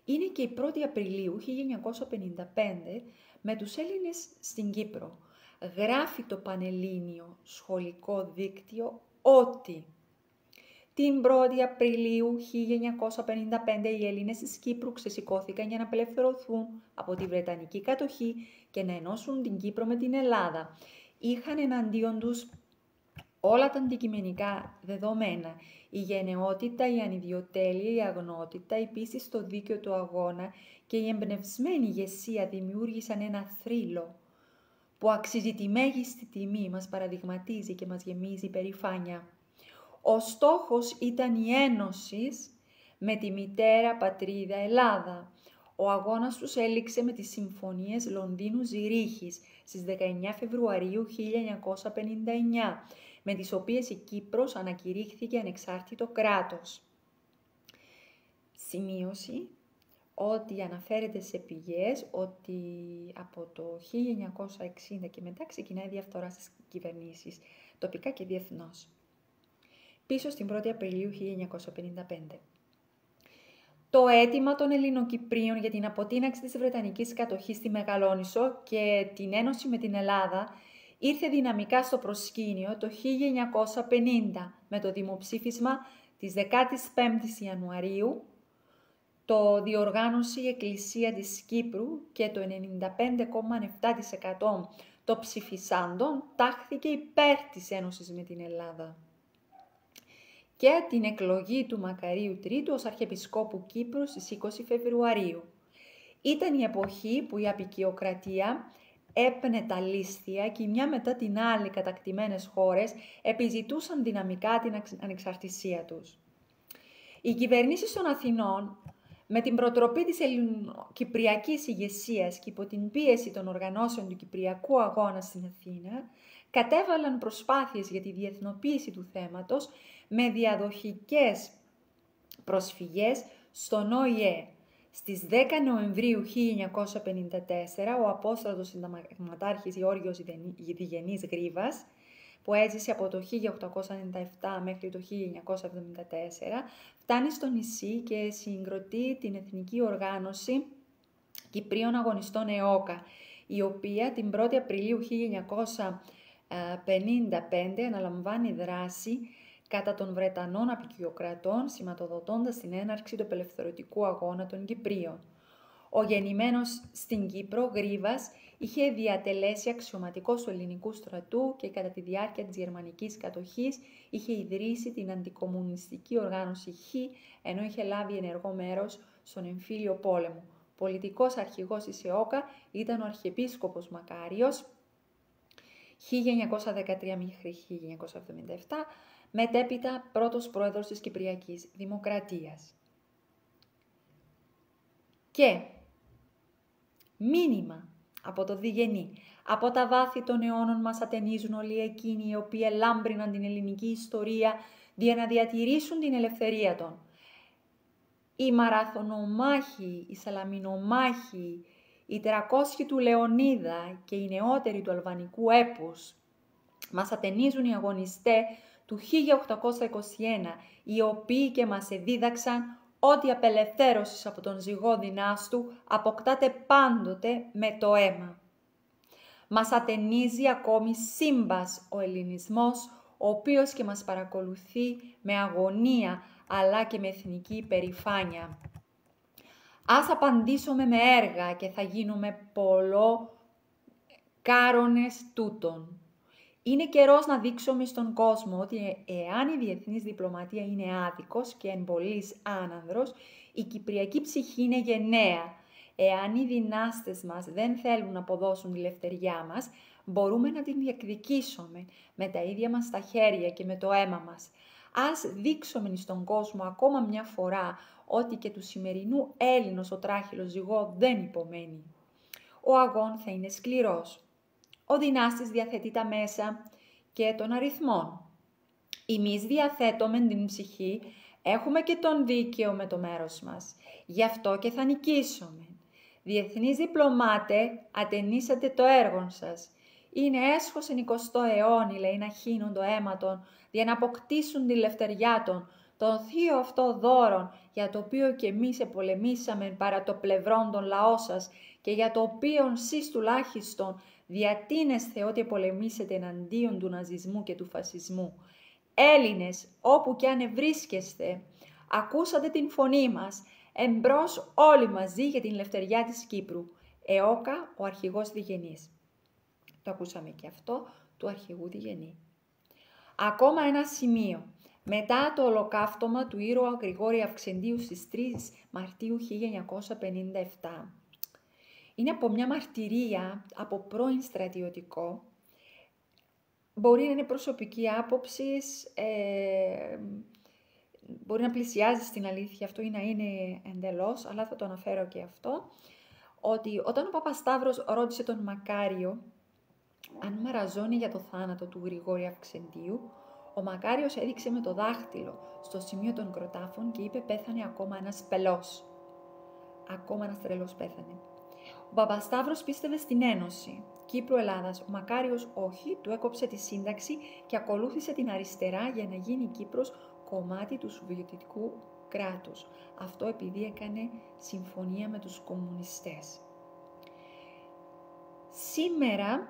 Speaker 1: είναι και η 1η Απριλίου 1955 με τους Έλληνες στην Κύπρο. Γράφει το Πανελλήνιο Σχολικό Δίκτυο ότι την 1η Απριλίου 1955 οι Έλληνες της Κύπρου ξεσηκώθηκαν για να απελευθερωθούν από τη Βρετανική κατοχή και να ενώσουν την Κύπρο με την Ελλάδα. Είχαν εναντίον τους όλα τα αντικειμενικά δεδομένα, η γενναιότητα, η ανιδιοτέλεια, η αγνότητα, η πίστη στο δίκαιο του αγώνα και η εμπνευσμένη ηγεσία δημιούργησαν ένα θρύλο που αξίζει τη μέγιστη τιμή, μας παραδειγματίζει και μας γεμίζει περηφάνεια. Ο στόχος ήταν η ένωση με τη μητέρα πατρίδα Ελλάδα. Ο αγώνας τους έληξε με τις συμφωνίες Λονδίνου-Ζηρίχης στις 19 Φεβρουαρίου 1959, με τις οποίες η Κύπρος ανακηρύχθηκε ανεξάρτητο κράτος. Σημείωση ότι αναφέρεται σε πηγές ότι από το 1960 και μετά ξεκινάει διαφθορά στις κυβερνήσεις, τοπικά και διεθνώς. Πίσω στην 1η Απριλίου 1955. Το αίτημα των Ελληνοκυπρίων για την αποτείναξη της Βρετανικής κατοχής στη Μεγαλόνισσο και την ένωση με την Ελλάδα ήρθε δυναμικά στο προσκήνιο το 1950 με το δημοψήφισμα της 15ης Ιανουαρίου το διοργάνωσε η Εκκλησία της Κύπρου και το 95,7% των ψηφισάντων τάχθηκε υπέρ της ένωσης με την Ελλάδα. Και την εκλογή του Μακαρίου Τρίτου ως Αρχιεπισκόπου Κύπρου στις 20 Φεβρουαρίου. Ήταν η εποχή που η αποικιοκρατία έπαινε τα λίσθια και η μια μετά την άλλη κατακτημένες χώρες επιζητούσαν δυναμικά την ανεξαρτησία τους. Οι κυβερνήσεις των Αθηνών, με την προτροπή της ελληνοκυπριακής ηγεσίας και υπό την πίεση των οργανώσεων του Κυπριακού Αγώνα στην Αθήνα, κατέβαλαν προσπάθειες για τη διεθνοποίηση του θέματος με διαδοχικές προσφυγές στον ΟΗΕ. Στις 10 Νοεμβρίου 1954, ο απόστρατος συνταγματάρχης Γεώργιος Διγενής Γρίβας, που έζησε από το 1897 μέχρι το 1974, φτάνει στο νησί και συγκροτεί την Εθνική Οργάνωση Κυπρίων Αγωνιστών ΕΟΚΑ, η οποία την 1η Απριλίου 1955 αναλαμβάνει δράση κατά των Βρετανών αποικιοκρατών, σηματοδοτώντας την έναρξη του απελευθερωτικού αγώνα των Κυπρίων. Ο γεννημένος στην Κύπρο, Γρίβας, είχε διατελέσει αξιωματικός του ελληνικού στρατού και κατά τη διάρκεια της γερμανικής κατοχής είχε ιδρύσει την αντικομμουνιστική οργάνωση Χ, ενώ είχε λάβει ενεργό μέρος στον εμφύλιο πόλεμο. Πολιτικός αρχηγός της ΕΟΚΑ ήταν ο Αρχιεπίσκοπος Μακάριος, 1913 μέχρι 1977, μετέπειτα πρώτος πρόεδρος της Κυπριακής Δημοκρατίας. Και μήνυμα από το Διγενή. Από τα βάθη των αιώνων μας ατενίζουν όλοι εκείνοι οι οποίοι ελάμπρυναν την ελληνική ιστορία για να διατηρήσουν την ελευθερία των. Οι Μαραθωνομάχοι, οι Σαλαμινομάχοι, οι Τερακόσχοι του Λεωνίδα και οι νεότεροι του αλβανικού έπους μας ατενίζουν οι αγωνιστές του 1821, οι οποίοι και μας εδίδαξαν ότι η απελευθέρωση από τον ζυγό δυνάστου αποκτάται πάντοτε με το αίμα. Μας ατενίζει ακόμη σύμπας ο ελληνισμός, ο οποίος και μας παρακολουθεί με αγωνία αλλά και με εθνική υπερηφάνεια. Ας απαντήσουμε με έργα και θα γίνουμε πολλό κάρονες τούτων. Είναι καιρός να δείξουμε στον κόσμο ότι εάν η διεθνής διπλωματία είναι άδικος και εν πολλής άνανδρος, η κυπριακή ψυχή είναι γενναία. Εάν οι δυνάστες μας δεν θέλουν να αποδώσουν τη ελευθεριά μας, μπορούμε να την διεκδικήσουμε με τα ίδια μας τα χέρια και με το αίμα μας. Ας δείξουμε στον κόσμο ακόμα μια φορά ότι και του σημερινού Έλληνος ο τράχυλος ζυγό δεν υπομένει. Ο αγών θα είναι σκληρός. Ο δυνάστης διαθέτει τα μέσα και των αριθμών. Εμείς διαθέτουμε την ψυχή, έχουμε και τον δίκαιο με το μέρος μας. Γι' αυτό και θα νικήσουμε. Διεθνείς διπλωμάτε, ατενίσατε το έργο σας. Είναι έσχος εν 20ο αιώνι, λέει, να χύνουν το αίμα των, για να αποκτήσουν τη ελευθεριά των, τον θείο αυτό δώρον, για το οποίο και εμείς επολεμήσαμε παρά το πλευρόν των λαό σας και για το οποίο σεις τουλάχιστον διατείνεσθε ότι πολεμήσετε εναντίον του ναζισμού και του φασισμού. Έλληνες, όπου κι αν ευρίσκεστε, ακούσατε την φωνή μας, εμπρός όλοι μαζί για την ελευθεριά της Κύπρου. ΕΟΚΑ, ο αρχηγός Διγενής. Το ακούσαμε και αυτό του αρχηγού Διγενή. Ακόμα ένα σημείο. Μετά το ολοκαύτωμα του ήρωα Γρηγόρη Αυξεντίου στις 3 Μαρτίου 1957. Είναι από μια μαρτυρία από πρώην στρατιωτικό. Μπορεί να είναι προσωπική άποψη, μπορεί να πλησιάζει στην αλήθεια αυτό ή να είναι εντελώς, αλλά θα το αναφέρω και αυτό, ότι όταν ο Παπασταύρος ρώτησε τον Μακάριο αν μαραζώνει για το θάνατο του Γρηγόρη Αυξεντίου, ο Μακάριος έδειξε με το δάχτυλο στο σημείο των κροτάφων και είπε «Πέθανε ακόμα ένας πελός». Ακόμα ένας τρελός πέθανε. Ο Παπασταύρος πίστευε στην Ένωση Κύπρου-Ελλάδας. Ο Μακάριος όχι, του έκοψε τη σύνταξη και ακολούθησε την αριστερά για να γίνει η Κύπρος κομμάτι του Σοβιετικού κράτους. Αυτό επειδή έκανε συμφωνία με τους κομμουνιστές. Σήμερα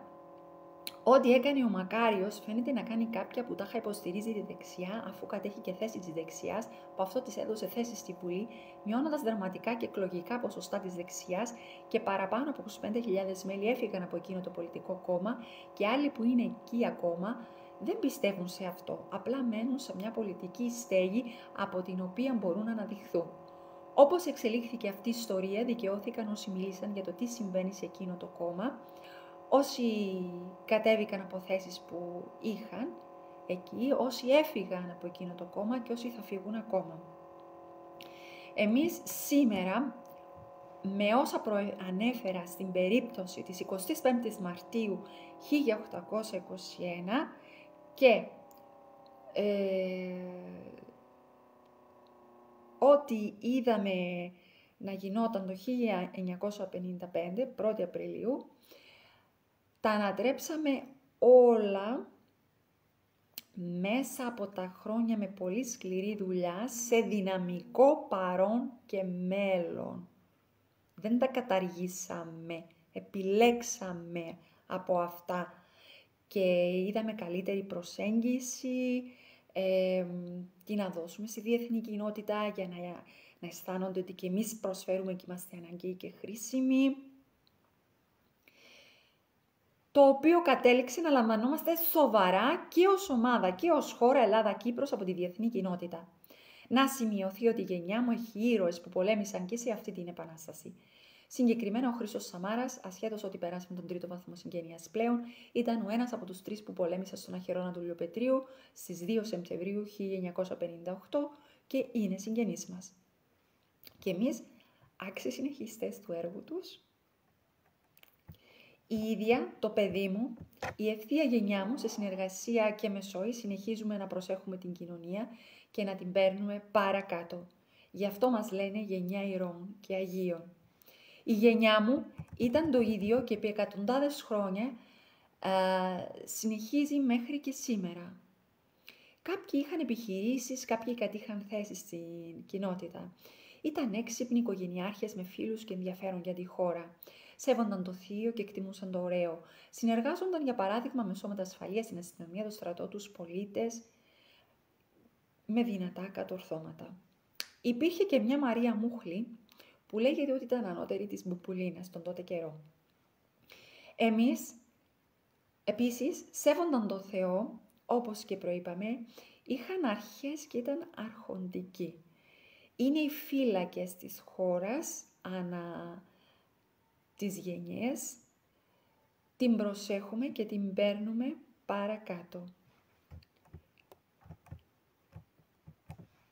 Speaker 1: Ό,τι έκανε ο Μακάριος φαίνεται να κάνει κάποια που τάχα υποστηρίζει τη δεξιά, αφού κατέχει και θέση της δεξιάς, που αυτό της έδωσε θέση στη Βουλή, μειώνοντας δραματικά και εκλογικά ποσοστά της δεξιάς και παραπάνω από 25.000 μέλη έφυγαν από εκείνο το πολιτικό κόμμα και άλλοι που είναι εκεί ακόμα δεν πιστεύουν σε αυτό, απλά μένουν σε μια πολιτική στέγη από την οποία μπορούν να αναδειχθούν. Όπως εξελίχθηκε αυτή η ιστορία, δικαιώθηκαν όσοι μίλησαν για το τι συμβαίνει σε εκείνο το κόμμα, όσοι κατέβηκαν από θέσεις που είχαν εκεί, όσοι έφυγαν από εκείνο το κόμμα και όσοι θα φύγουν ακόμα. Εμείς σήμερα, με όσα προανέφερα στην περίπτωση της 25ης Μαρτίου 1821 και ό,τι είδαμε να γινόταν το 1955, 1η Απριλίου, τα ανατρέψαμε όλα μέσα από τα χρόνια με πολύ σκληρή δουλειά σε δυναμικό παρόν και μέλλον. Δεν τα καταργήσαμε, επιλέξαμε από αυτά και είδαμε καλύτερη προσέγγιση, τι να δώσουμε στη διεθνή κοινότητα για να αισθάνονται ότι και εμείς προσφέρουμε και είμαστε αναγκαίοι και χρήσιμοι. Το οποίο κατέληξε να λαμβανόμαστε σοβαρά και ως ομάδα και ως χώρα Ελλάδα-Κύπρος από τη διεθνή κοινότητα. Να σημειωθεί ότι η γενιά μου έχει ήρωες που πολέμησαν και σε αυτή την επανάσταση. Συγκεκριμένα ο Χρήστος Σαμάρας, ασχέτως ότι περάσαμε τον 3ο βαθμό συγγένειας πλέον, ήταν ο ένας από τους 3 που πολέμησαν στον Αχαιρώνα του Λιοπετρίου στις 2 Σεπτεμβρίου 1958 και είναι συγγενείς μας. Και εμείς, άξιοι συνεχιστές του έργου τους, η ίδια, το παιδί μου, η ευθεία γενιά μου, σε συνεργασία και με ΣΟΗ, συνεχίζουμε να προσέχουμε την κοινωνία και να την παίρνουμε παρακάτω. Γι' αυτό μας λένε γενιά ηρώων και αγίων. Η γενιά μου ήταν το ίδιο και επί εκατοντάδες χρόνια συνεχίζει μέχρι και σήμερα. Κάποιοι είχαν επιχειρήσεις, κάποιοι κατήχαν θέσεις στην κοινότητα. Ήταν έξυπνοι οικογενειάρχες με φίλους και ενδιαφέρον για τη χώρα. Σέβονταν το θείο και εκτιμούσαν το ωραίο. Συνεργάζονταν, για παράδειγμα, με σώματα ασφαλείας, την αστυνομία, το στρατό, τους πολίτες, με δυνατά κατορθώματα. Υπήρχε και μια Μαρία Μούχλη, που λέγεται ότι ήταν ανώτερη της Μπουπουλίνας τον τότε καιρό. Εμείς, επίσης, σέβονταν το Θεό, όπως και προείπαμε, είχαν αρχές και ήταν αρχοντικοί. Είναι οι φύλακες της χώρας, ανά τις γενιές, την προσέχουμε και την παίρνουμε παρακάτω.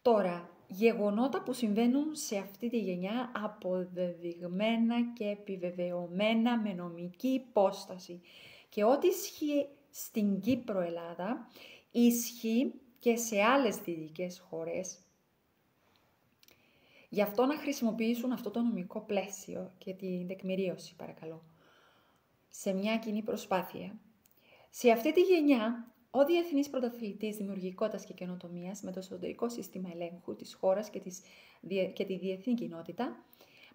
Speaker 1: Τώρα, γεγονότα που συμβαίνουν σε αυτή τη γενιά, αποδεδειγμένα και επιβεβαιωμένα με νομική υπόσταση. Και ό,τι ισχύει στην Κύπρο Ελλάδα, ισχύει και σε άλλες δυτικές χώρες. Γι' αυτό να χρησιμοποιήσουν αυτό το νομικό πλαίσιο και την τεκμηρίωση, παρακαλώ, σε μια κοινή προσπάθεια. Σε αυτή τη γενιά, ο Διεθνής Πρωταθλητής Δημιουργικότητας και Καινοτομίας με το εσωτερικό σύστημα ελέγχου της χώρας και τη διεθνή κοινότητα,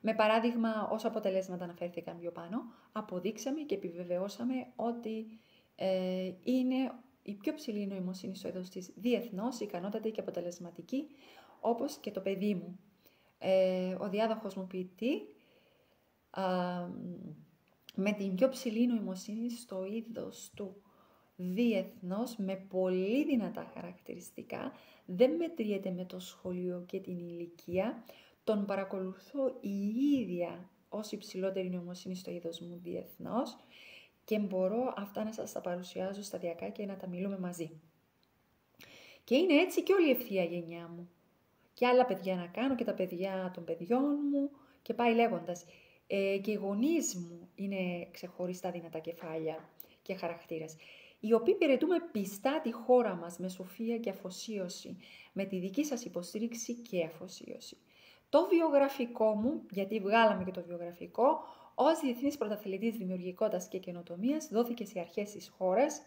Speaker 1: με παράδειγμα όσα αποτελέσματα αναφέρθηκαν πιο πάνω, αποδείξαμε και επιβεβαιώσαμε ότι είναι η πιο ψηλή νοημοσύνη στο είδος της διεθνώς, ικανότατη και αποτελεσματική, όπως και το παιδί μου. Ο διάδοχος μου ποιητή, με την πιο ψηλή νοημοσύνη στο είδος του διεθνώς, με πολύ δυνατά χαρακτηριστικά, δεν μετριέται με το σχολείο και την ηλικία, τον παρακολουθώ η ίδια ως υψηλότερη νοημοσύνη στο είδος μου διεθνώς και μπορώ αυτά να σας τα παρουσιάζω σταδιακά και να τα μιλούμε μαζί. Και είναι έτσι και όλη η ευθεία γενιά μου. Και άλλα παιδιά να κάνω και τα παιδιά των παιδιών μου και πάει λέγοντας. Και οι γονείς μου είναι ξεχωριστά δυνατά κεφάλια και χαρακτήρες, οι οποίοι υπηρετούμε πιστά τη χώρα μας με σοφία και αφοσίωση, με τη δική σας υποστήριξη και αφοσίωση. Το βιογραφικό μου, γιατί βγάλαμε και το βιογραφικό, ως Διεθνής Πρωταθλητής Δημιουργικότητας και Καινοτομίας δόθηκε σε αρχές της χώρας,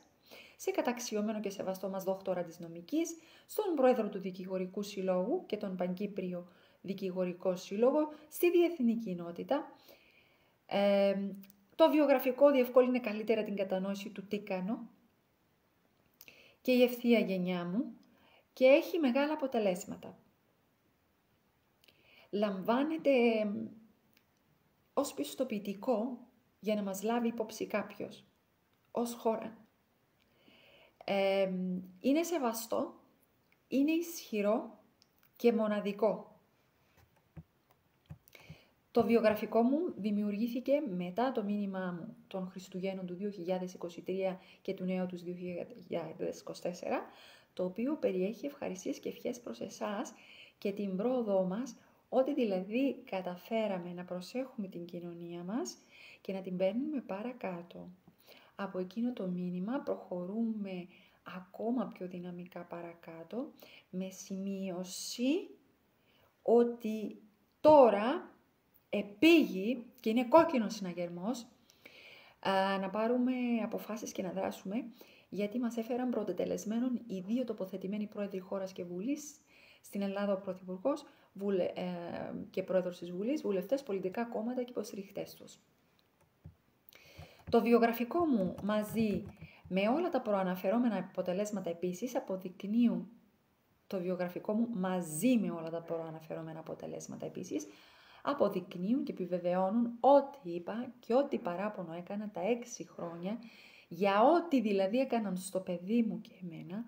Speaker 1: σε καταξιωμένο και σεβαστό μας δόκτορα της νομικής, στον πρόεδρο του Δικηγορικού Συλλόγου και τον Παγκύπριο Δικηγορικό Σύλλογο, στη διεθνή κοινότητα, Το βιογραφικό διευκόλυνε καλύτερα την κατανόηση του τι κάνω και η ευθεία γενιά μου και έχει μεγάλα αποτελέσματα. Λαμβάνεται ως πιστοποιητικό για να μας λάβει υπόψη κάποιος, ως χώρα. Είναι σεβαστό, είναι ισχυρό και μοναδικό. Το βιογραφικό μου δημιουργήθηκε μετά το μήνυμά μου των Χριστουγέννων του 2023 και του νέου του 2024, το οποίο περιέχει ευχαριστίες και ευχές προς εσάς και την πρόοδό μας, ότι δηλαδή καταφέραμε να προσέχουμε την κοινωνία μας και να την παίρνουμε παρακάτω. Από εκείνο το μήνυμα προχωρούμε ακόμα πιο δυναμικά παρακάτω, με σημείωση ότι τώρα επήγει και είναι κόκκινος συναγερμός να πάρουμε αποφάσεις και να δράσουμε, γιατί μας έφεραν πρωτετελεσμένον οι δύο τοποθετημένοι πρόεδροι χώρας και Βουλής, στην Ελλάδα ο Πρωθυπουργός και πρόεδρος της Βουλής, βουλευτές, πολιτικά κόμματα και υποστηριχτές τους. Το βιογραφικό μου μαζί με όλα τα προαναφερόμενα αποτελέσματα επίσης αποδεικνύουν και επιβεβαιώνουν ό,τι είπα και ό,τι παράπονο έκανα τα 6 χρόνια, για ό,τι δηλαδή έκαναν στο παιδί μου και εμένα,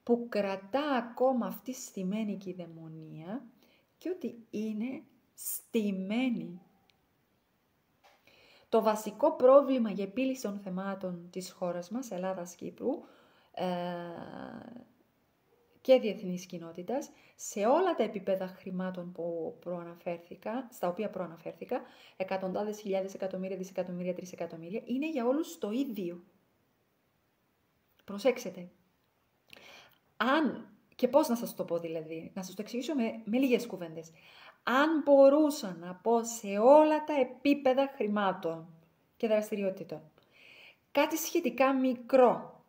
Speaker 1: που κρατά ακόμα αυτή στημένη κυδαιμονία και ότι είναι στημένη. Το βασικό πρόβλημα για επίλυση των θεμάτων της χώρας μας, Ελλάδας-Κύπρου και διεθνής κοινότητας, σε όλα τα επίπεδα χρημάτων στα οποία προαναφέρθηκα, εκατοντάδες χιλιάδες, εκατομμύρια, δισεκατομμύρια, τρισεκατομμύρια, είναι για όλους το ίδιο. Προσέξτε. Και πώς να σας το πω δηλαδή, να σας το εξηγήσω με λίγες κουβέντες. Αν μπορούσα να πω σε όλα τα επίπεδα χρημάτων και δραστηριότητων κάτι σχετικά μικρό,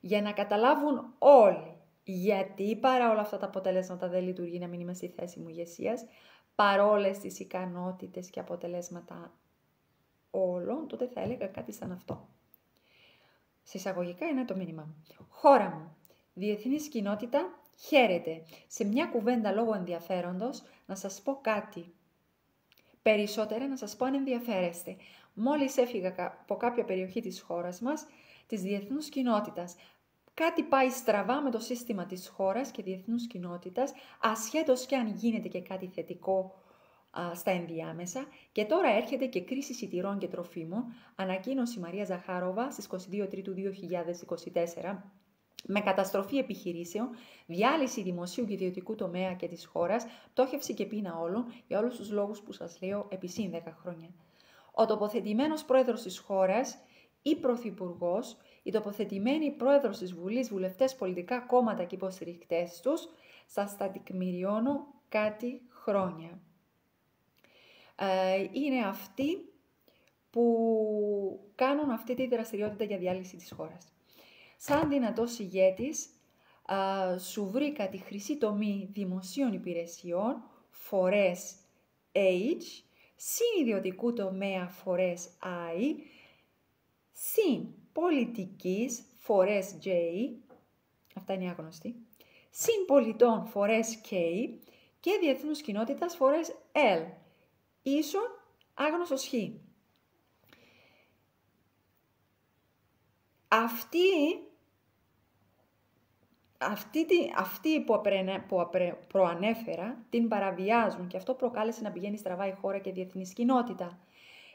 Speaker 1: για να καταλάβουν όλοι γιατί παρά όλα αυτά τα αποτελέσματα δεν λειτουργεί να μην είμαι στη θέση μου ηγεσίας, παρόλες τις ικανότητες και αποτελέσματα όλων, τότε θα έλεγα κάτι σαν αυτό. Συσσαγωγικά είναι το μήνυμα. Χώρα μου, διεθνής κοινότητα, χαίρετε. Σε μια κουβέντα λόγω ενδιαφέροντος να σας πω κάτι. Περισσότερα να σας πω αν ενδιαφέρεστε. Μόλις έφυγα από κάποια περιοχή της χώρας μας, της διεθνούς κοινότητας, κάτι πάει στραβά με το σύστημα της χώρας και διεθνούς κοινότητας, ασχέτως και αν γίνεται και κάτι θετικό στα ενδιάμεσα, και τώρα έρχεται και κρίση σιτηρών και τροφίμων, ανακοίνωσε η Μαρία Ζαχάροβα στις 22 Τρίτου 2024, με καταστροφή επιχειρήσεων, διάλυση δημοσίου και ιδιωτικού τομέα και της χώρας, πτώχευση και πείνα όλων, για όλους τους λόγους που σας λέω επί συν 10 χρόνια. Ο τοποθετημένος πρόεδρος της χώρας ή πρωθυπουργός, η τοποθετημένη πρόεδρος της Βουλής, βουλευτές, πολιτικά κόμματα και υποστηρικτές τους, σας τα τεκμηριώνω κάτι χρόνια. Είναι αυτοί που κάνουν αυτή τη δραστηριότητα για διάλυση της χώρας. Σαν δυνατός ηγέτης, σου βρήκα τη χρυσή τομή δημοσίων υπηρεσιών, φορές H, συν ιδιωτικού τομέα φορές I, συν πολιτικής φορές J, αυτά είναι άγνωστοι, συν πολιτών φορές K και διεθνούς κοινότητας φορές L, ίσον άγνωστος Χ. Αυτοί που προανέφερα την παραβιάζουν και αυτό προκάλεσε να πηγαίνει στραβά η χώρα και διεθνής κοινότητα.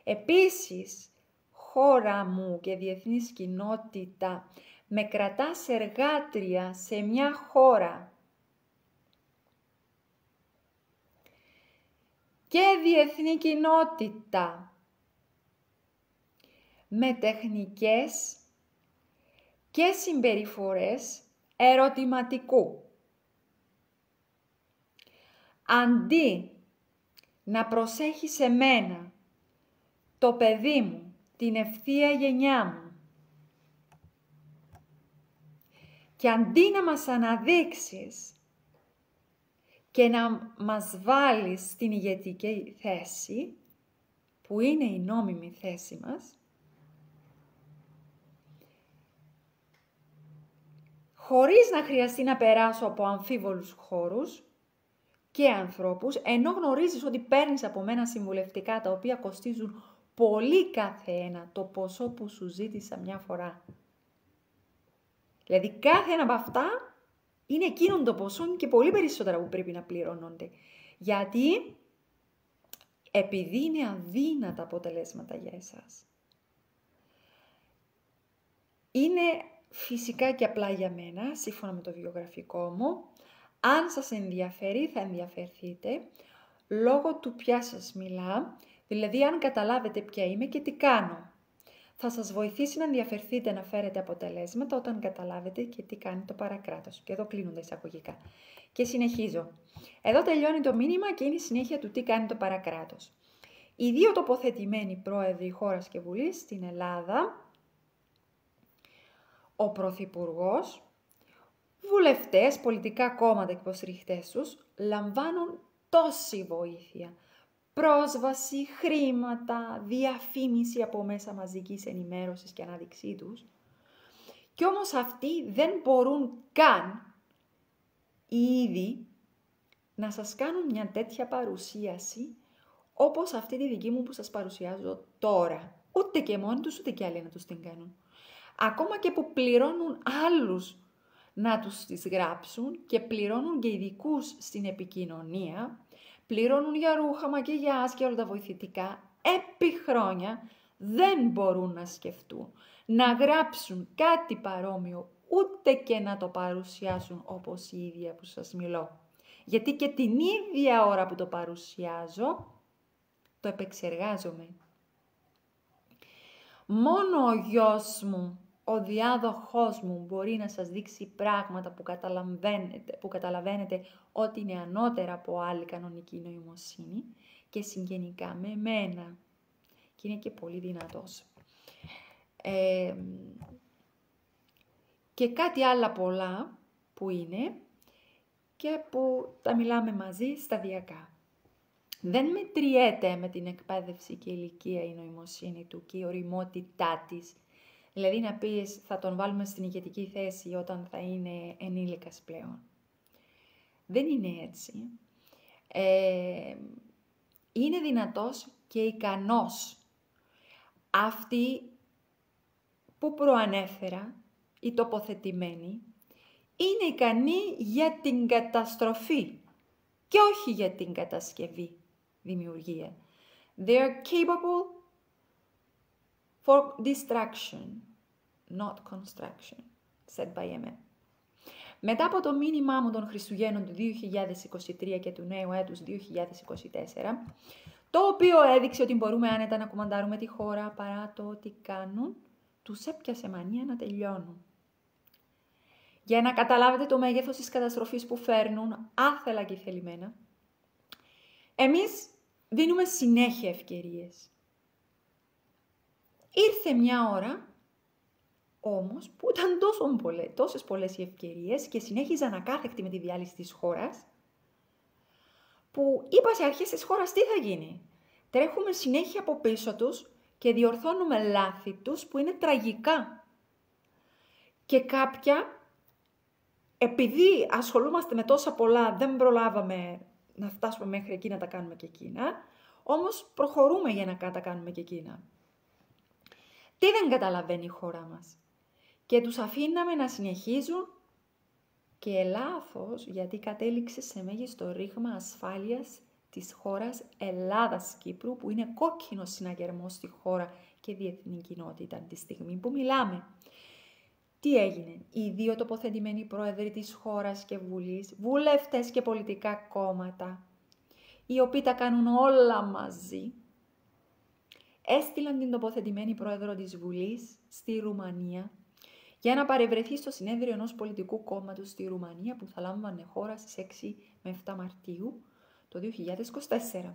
Speaker 1: Επίσης, χώρα μου και διεθνής κοινότητα με κρατά σε εργάτρια σε μια χώρα και διεθνή κοινότητα με τεχνικές και συμπεριφορές ερωτηματικού. Αντί να προσέχει σε μένα, το παιδί μου, την ευθεία γενιά μου, και αντί να μας αναδείξεις και να μας βάλεις στην ηγετική θέση, που είναι η νόμιμη θέση μας, χωρίς να χρειαστεί να περάσω από αμφίβολους χώρους και ανθρώπους, ενώ γνωρίζεις ότι παίρνεις από μένα συμβουλευτικά τα οποία κοστίζουν πολύ κάθε ένα το ποσό που σου ζήτησα μια φορά. Δηλαδή κάθε ένα από αυτά είναι εκείνον το ποσό και πολύ περισσότερα που πρέπει να πληρώνονται. Γιατί επειδή είναι αδύνατα αποτελέσματα για εσάς. Είναι φυσικά και απλά για μένα, σύμφωνα με το βιογραφικό μου. Αν σας ενδιαφέρει, θα ενδιαφερθείτε, λόγω του ποια σας μιλά, δηλαδή αν καταλάβετε ποια είμαι και τι κάνω. Θα σας βοηθήσει να ενδιαφερθείτε να φέρετε αποτελέσματα όταν καταλάβετε και τι κάνει το παρακράτος. Και εδώ κλείνουν τα εισαγωγικά. Και συνεχίζω. Εδώ τελειώνει το μήνυμα και είναι η συνέχεια του τι κάνει το παρακράτος. Οι δύο τοποθετημένοι πρόεδροι χώρας και βουλής στην Ελλάδα, ο Πρωθυπουργός, βουλευτές, πολιτικά κόμματα και υποστηριχτές τους, λαμβάνουν τόση βοήθεια. Πρόσβαση, χρήματα, διαφήμιση από μέσα μαζικής ενημέρωσης και ανάδειξή τους. Κι όμως αυτοί δεν μπορούν καν ήδη να σας κάνουν μια τέτοια παρουσίαση όπως αυτή τη δική μου που σας παρουσιάζω τώρα. Ούτε και μόνοι τους, ούτε και άλλοι να τους την κάνουν. Ακόμα και που πληρώνουν άλλους να τους τις γράψουν και πληρώνουν και ειδικούς στην επικοινωνία, πληρώνουν για ρούχα, μακιγιάζ και όλα τα βοηθητικά, επί χρόνια δεν μπορούν να σκεφτούν, να γράψουν κάτι παρόμοιο, ούτε και να το παρουσιάσουν όπως η ίδια που σας μιλώ. Γιατί και την ίδια ώρα που το παρουσιάζω, το επεξεργάζομαι. Μόνο ο γιος μου, ο διάδοχός μου μπορεί να σας δείξει πράγματα που καταλαβαίνετε ότι είναι ανώτερα από άλλη κανονική νοημοσύνη και συγγενικά με εμένα. Και είναι και πολύ δυνατός. Και κάτι άλλα πολλά που είναι και που τα μιλάμε μαζί σταδιακά. Δεν μετριέται με την εκπαίδευση και ηλικία η νοημοσύνη του και η ωριμότητά της. Δηλαδή να πεις θα τον βάλουμε στην ηγετική θέση όταν θα είναι ενήλικας πλέον. Δεν είναι έτσι. Είναι δυνατός και ικανός. Αυτοί που προανέφερα, οι τοποθετημένοι, είναι ικανοί για την καταστροφή και όχι για την κατασκευή, δημιουργία. They are capable for destruction, not construction, said by M. Μετά από το μήνυμά μου των Χριστουγέννων του 2023 και του νέου έτους 2024, το οποίο έδειξε ότι μπορούμε άνετα να κουμαντάρουμε τη χώρα παρά το ότι κάνουν, τους έπιασε μανία να τελειώνουν. Για να καταλάβετε το μέγεθος της καταστροφής που φέρνουν, άθελα και θελημένα, εμείς δίνουμε συνέχεια ευκαιρίες. Ήρθε μια ώρα, όμως, που ήταν τόσες πολλές οι ευκαιρίες και συνέχιζαν ακάθεκτη με τη διάλυση της χώρας, που είπα σε αρχές της χώρας τι θα γίνει. Τρέχουμε συνέχεια από πίσω τους και διορθώνουμε λάθη τους που είναι τραγικά. Και κάποια, επειδή ασχολούμαστε με τόσα πολλά, δεν προλάβαμε να φτάσουμε μέχρι εκεί να τα κάνουμε και εκείνα, όμως προχωρούμε για να τα κάνουμε και εκείνα. Τι δεν καταλαβαίνει η χώρα μας. Και τους αφήναμε να συνεχίζουν και λάθος, γιατί κατέληξε σε μέγιστο ρήγμα ασφάλειας της χώρας Ελλάδας-Κύπρου, που είναι κόκκινο συναγερμός στη χώρα και διεθνή κοινότητα τη στιγμή που μιλάμε. Τι έγινε? Οι δύο τοποθετημένοι πρόεδροι της χώρας και βουλής, βουλευτές και πολιτικά κόμματα, οι οποίοι τα κάνουν όλα μαζί, έστειλαν την τοποθετημένη πρόεδρο της Βουλής στη Ρουμανία για να παρευρεθεί στο συνέδριο ενός πολιτικού κόμματος στη Ρουμανία που θα λάμβανε χώρα στις 6 με 7 Μαρτίου το 2024.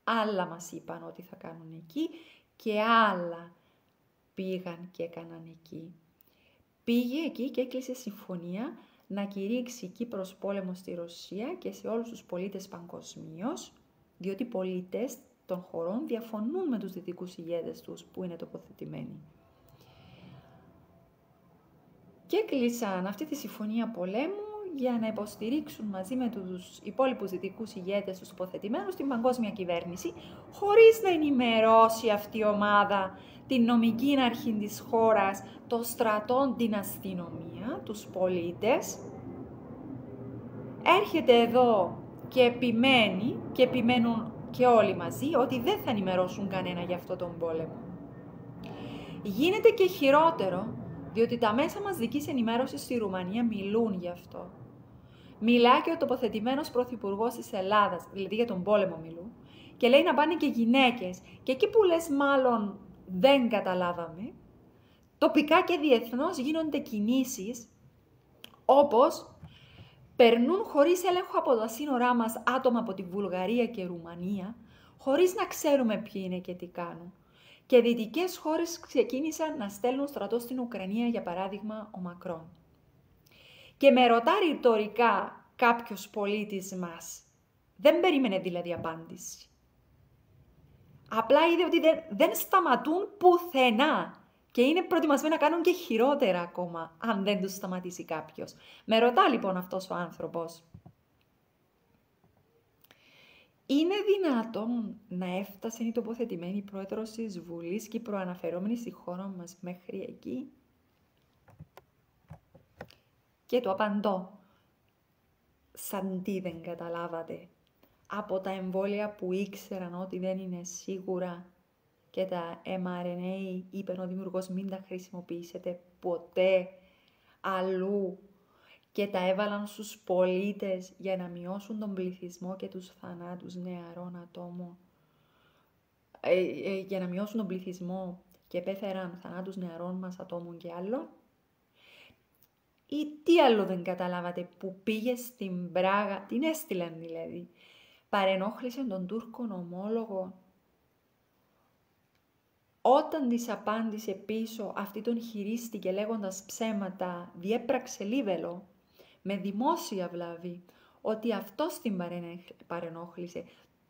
Speaker 1: Άλλα μας είπαν ότι θα κάνουν εκεί και άλλα πήγαν και έκαναν εκεί. Πήγε εκεί και έκλεισε συμφωνία να κηρύξει Κύπρος πόλεμο στη Ρωσία και σε όλους τους πολίτες παγκοσμίως, διότι οι πολίτες των χωρών διαφωνούν με τους δυτικούς ηγέτες τους που είναι τοποθετημένοι. και έκλεισαν αυτή τη συμφωνία πολέμου για να υποστηρίξουν μαζί με τους υπόλοιπους δυτικούς ηγέτες τους τοποθετημένους την παγκόσμια κυβέρνηση, χωρίς να ενημερώσει αυτή η ομάδα την νομική αρχή της χώρας, των στρατών, την αστυνομία, τους πολίτες. Έρχεται εδώ και επιμένει, και επιμένουν και όλοι μαζί, ότι δεν θα ενημερώσουν κανένα για αυτό τον πόλεμο. Γίνεται και χειρότερο, διότι τα μέσα μαζικής ενημέρωσης στη Ρουμανία μιλούν γι' αυτό. Μιλάει και ο τοποθετημένος πρωθυπουργός της Ελλάδας, δηλαδή για τον πόλεμο μιλούν, και λέει να πάνε και γυναίκες. Και εκεί που λες μάλλον δεν καταλάβαμε, τοπικά και διεθνώς γίνονται κινήσεις, όπως περνούν χωρίς έλεγχο από τα σύνορά μας άτομα από τη Βουλγαρία και Ρουμανία, χωρίς να ξέρουμε ποιοι είναι και τι κάνουν. Και δυτικές χώρες ξεκίνησαν να στέλνουν στρατό στην Ουκρανία, για παράδειγμα ο Μακρόν. Και με ρωτά ρητορικά κάποιος πολίτης μας, δεν περίμενε δηλαδή απάντηση. Απλά είδε ότι δεν σταματούν πουθενά και είναι προετοιμασμένοι να κάνουν και χειρότερα ακόμα, αν δεν τους σταματήσει κάποιος. Με ρωτά λοιπόν αυτός ο άνθρωπος, είναι δυνατόν να έφτασε η τοποθετημένη πρόεδρος της Βουλής και η προαναφερόμενη στη χώρα μας μέχρι εκεί? Και το απαντώ, σαν τι δεν καταλάβατε, από τα εμβόλια που ήξεραν ότι δεν είναι σίγουρα και τα mRNA είπε ο δημιουργός μην τα χρησιμοποιήσετε ποτέ αλλού και τα έβαλαν στους πολίτες για να μειώσουν τον πληθυσμό και τους θανάτους νεαρών ατόμων. Για να μειώσουν τον πληθυσμό και επέφεραν θανάτους νεαρών μας ατόμων και άλλων. Ή τι άλλο δεν καταλάβατε που πήγε στην Πράγα, την έστειλαν δηλαδή, παρενόχλησε τον Τούρκον ομόλογο. Όταν της απάντησε πίσω, αυτή τον χειρίστηκε λέγοντας ψέματα, διέπραξε λίβελο, με δημόσια βλάβη, ότι αυτός την παρενόχλησε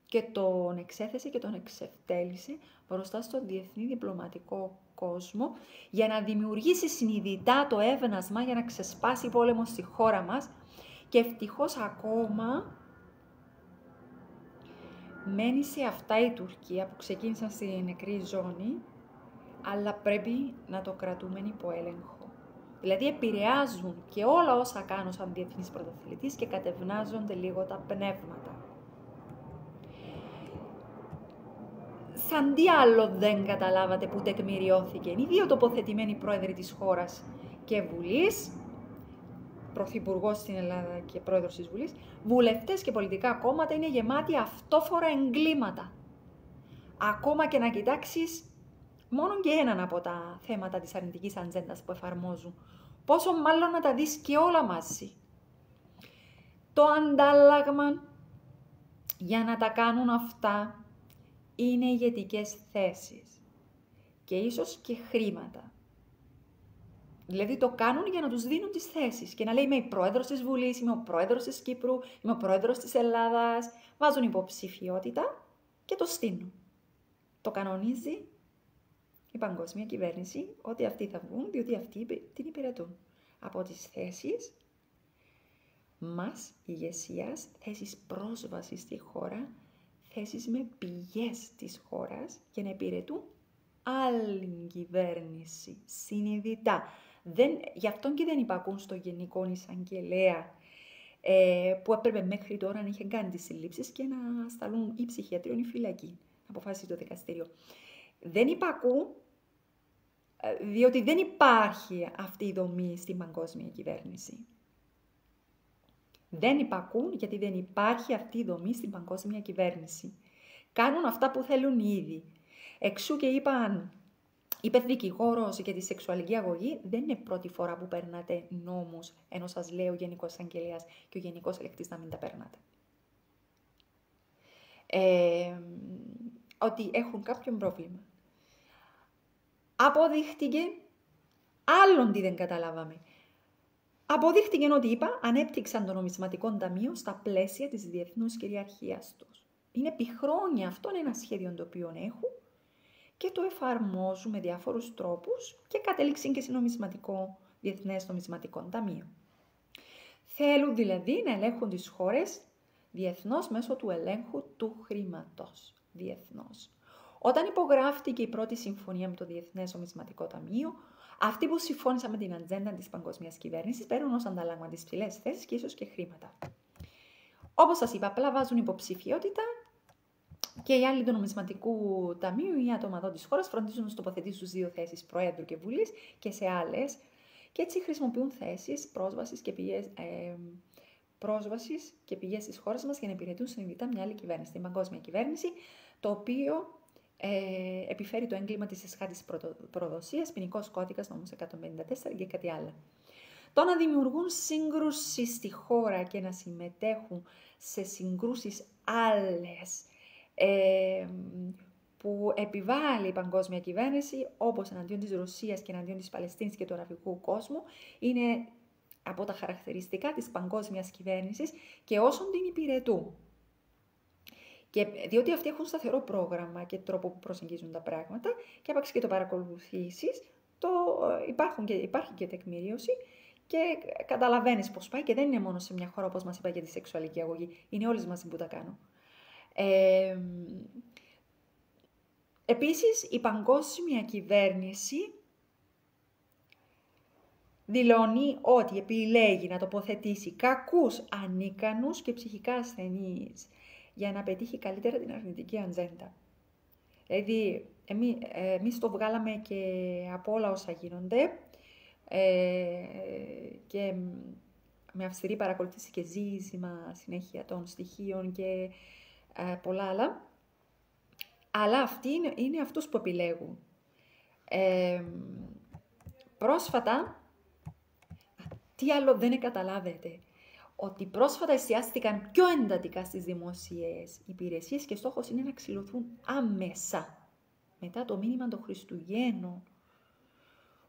Speaker 1: και τον εξέθεσε και τον εξευτέλισε μπροστά στον διεθνή διπλωματικό κόσμο για να δημιουργήσει συνειδητά το έβνασμα για να ξεσπάσει πόλεμο στη χώρα μας και ευτυχώς ακόμα μένει σε αυτά η Τουρκία που ξεκίνησαν στη νεκρή ζώνη, αλλά πρέπει να το κρατούμε υπό έλεγχο. Δηλαδή επηρεάζουν και όλα όσα κάνω σαν διεθνής πρωταθλητής και κατευνάζονται λίγο τα πνεύματα. Σαν τι άλλο δεν καταλάβατε που τεκμηριώθηκε? Οι δύο τοποθετημένοι πρόεδροι της χώρας και Βουλής, πρωθυπουργός στην Ελλάδα και πρόεδρος της Βουλής, βουλευτές και πολιτικά κόμματα είναι γεμάτοι αυτόφορα εγκλήματα. Ακόμα και να κοιτάξεις μόνο και έναν από τα θέματα της αρνητικής ατζέντας που εφαρμόζουν. Πόσο μάλλον να τα δεις και όλα μαζί. Το αντάλλαγμα για να τα κάνουν αυτά είναι ηγετικές θέσεις και ίσως και χρήματα. Δηλαδή το κάνουν για να τους δίνουν τις θέσεις και να λέει είμαι η πρόεδρος της Βουλής, είμαι ο πρόεδρος της Κύπρου, είμαι ο πρόεδρος της Ελλάδας. Βάζουν υποψηφιότητα και το στείλουν. Το κανονίζει η παγκόσμια κυβέρνηση ότι αυτοί θα βγουν, διότι αυτοί την υπηρετούν. Από τις θέσεις μας ηγεσίας, θέσεις πρόσβασης στη χώρα, θέσεις με πηγές της χώρας για να υπηρετούν άλλη κυβέρνηση, συνειδητά. Γι' αυτόν και δεν υπακούν στο Γενικό Εισαγγελέα που έπρεπε μέχρι τώρα να είχε κάνει τις συλλήψεις και να σταλούν ή ψυχιατρίων ή φυλακή, να αποφάσισε το δικαστήριο. Δεν υπακούν, διότι δεν υπάρχει αυτή η δομή στην παγκόσμια κυβέρνηση. Δεν υπακούν γιατί δεν υπάρχει αυτή η δομή στην παγκόσμια κυβέρνηση. Κάνουν αυτά που θέλουν ήδη. Εξού και είπε δικηγόρος για τη σεξουαλική αγωγή, δεν είναι πρώτη φορά που περνάτε νόμους, ενώ σας λέει ο Γενικός Εισαγγελέας και ο Γενικός Ελεκτής να μην τα περνάτε. Ότι έχουν κάποιο πρόβλημα. Αποδείχτηκε, άλλον τι δεν καταλάβαμε. Αποδείχτηκε ότι ανέπτυξαν το νομισματικό ταμείο στα πλαίσια της διεθνούς κυριαρχίας τους. Είναι επί χρόνια αυτό ένα σχέδιο το οποίο έχουν και το εφαρμόζουν με διάφορους τρόπους και κατέληξαν και σε νομισματικό Διεθνές Νομισματικό Ταμείο. Θέλουν δηλαδή να ελέγχουν τις χώρες διεθνώς μέσω του ελέγχου του χρήματος. Διεθνώς. Όταν υπογράφτηκε η πρώτη συμφωνία με το Διεθνές Νομισματικό Ταμείο, αυτοί που συμφώνησαν με την ατζέντα της παγκόσμιας κυβέρνησης παίρνουν ως αντάλλαγμα τις ψηλές θέσεις και ίσως και χρήματα. Όπως σας είπα, απλά βάζουν υποψηφιότητα και οι άλλοι του Νομισματικού Ταμείου, οι άτομα εδώ της χώρας, φροντίζουν να τοποθετήσουν στις δύο θέσεις Προέδρου και Βουλής και σε άλλες. Και έτσι χρησιμοποιούν θέσεις πρόσβασης και πηγές της χώρας μας για να υπηρετούν συνειδητά μια άλλη κυβέρνηση, την παγκόσμια κυβέρνηση, το οποίο επιφέρει το έγκλημα της εσχάτης προδοσίας, ποινικός κώδικας νόμος 154 και κάτι άλλο. Το να δημιουργούν σύγκρουση στη χώρα και να συμμετέχουν σε συγκρούσεις άλλες που επιβάλλει η παγκόσμια κυβέρνηση, όπως εναντίον της Ρωσίας και εναντίον της Παλαιστίνης και του αραβικού κόσμου, είναι από τα χαρακτηριστικά της παγκόσμιας κυβέρνησης και όσων την υπηρετούν. Και διότι αυτοί έχουν σταθερό πρόγραμμα και τρόπο που προσεγγίζουν τα πράγματα και άπαξ και το παρακολουθήσεις, υπάρχει και τεκμηρίωση και καταλαβαίνεις πώς πάει και δεν είναι μόνο σε μια χώρα, όπως μας είπα, για τη σεξουαλική αγωγή. Είναι όλες μαζί που τα κάνουν. Επίσης, η παγκόσμια κυβέρνηση δηλώνει ότι επιλέγει να τοποθετήσει κακούς, ανίκανους και ψυχικά ασθενείς για να πετύχει καλύτερα την αρνητική ατζέντα. Δηλαδή, εμείς το βγάλαμε και από όλα όσα γίνονται και με αυστηρή παρακολούθηση και ζήτημα συνέχεια των στοιχείων και πολλά άλλα. Αλλά αυτοί είναι αυτούς που επιλέγουν. Πρόσφατα, τι άλλο δεν καταλάβετε, ότι πρόσφατα εστιάστηκαν πιο εντατικά στις δημόσιες υπηρεσίες και στόχος είναι να ξυλωθούν άμεσα μετά το μήνυμα των Χριστουγέννων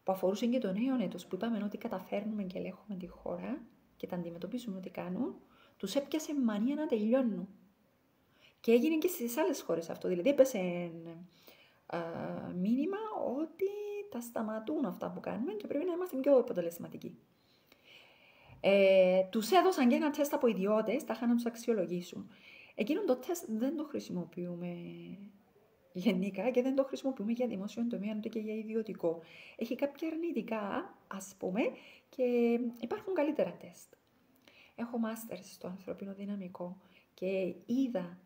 Speaker 1: που αφορούσε και το νέο έτος, που είπαμε ότι καταφέρνουμε και ελέγχουμε τη χώρα και τα αντιμετωπίζουμε ό,τι κάνουν, τους έπιασε μανία να τελειώνουν. Και έγινε και στις άλλες χώρες αυτό, δηλαδή έπεσε μήνυμα ότι τα σταματούν αυτά που κάνουμε και πρέπει να είμαστε πιο αποτελεσματικοί. Τους έδωσαν και ένα τεστ από ιδιώτες, τα είχαν να τους αξιολογήσουν. Εκείνο το τεστ δεν το χρησιμοποιούμε γενικά και δεν το χρησιμοποιούμε για δημόσιο τομέα ούτε και για ιδιωτικό. Έχει κάποια αρνητικά, ας πούμε, και υπάρχουν καλύτερα τεστ. Έχω μάστερ στο ανθρωπίνο δυναμικό και είδα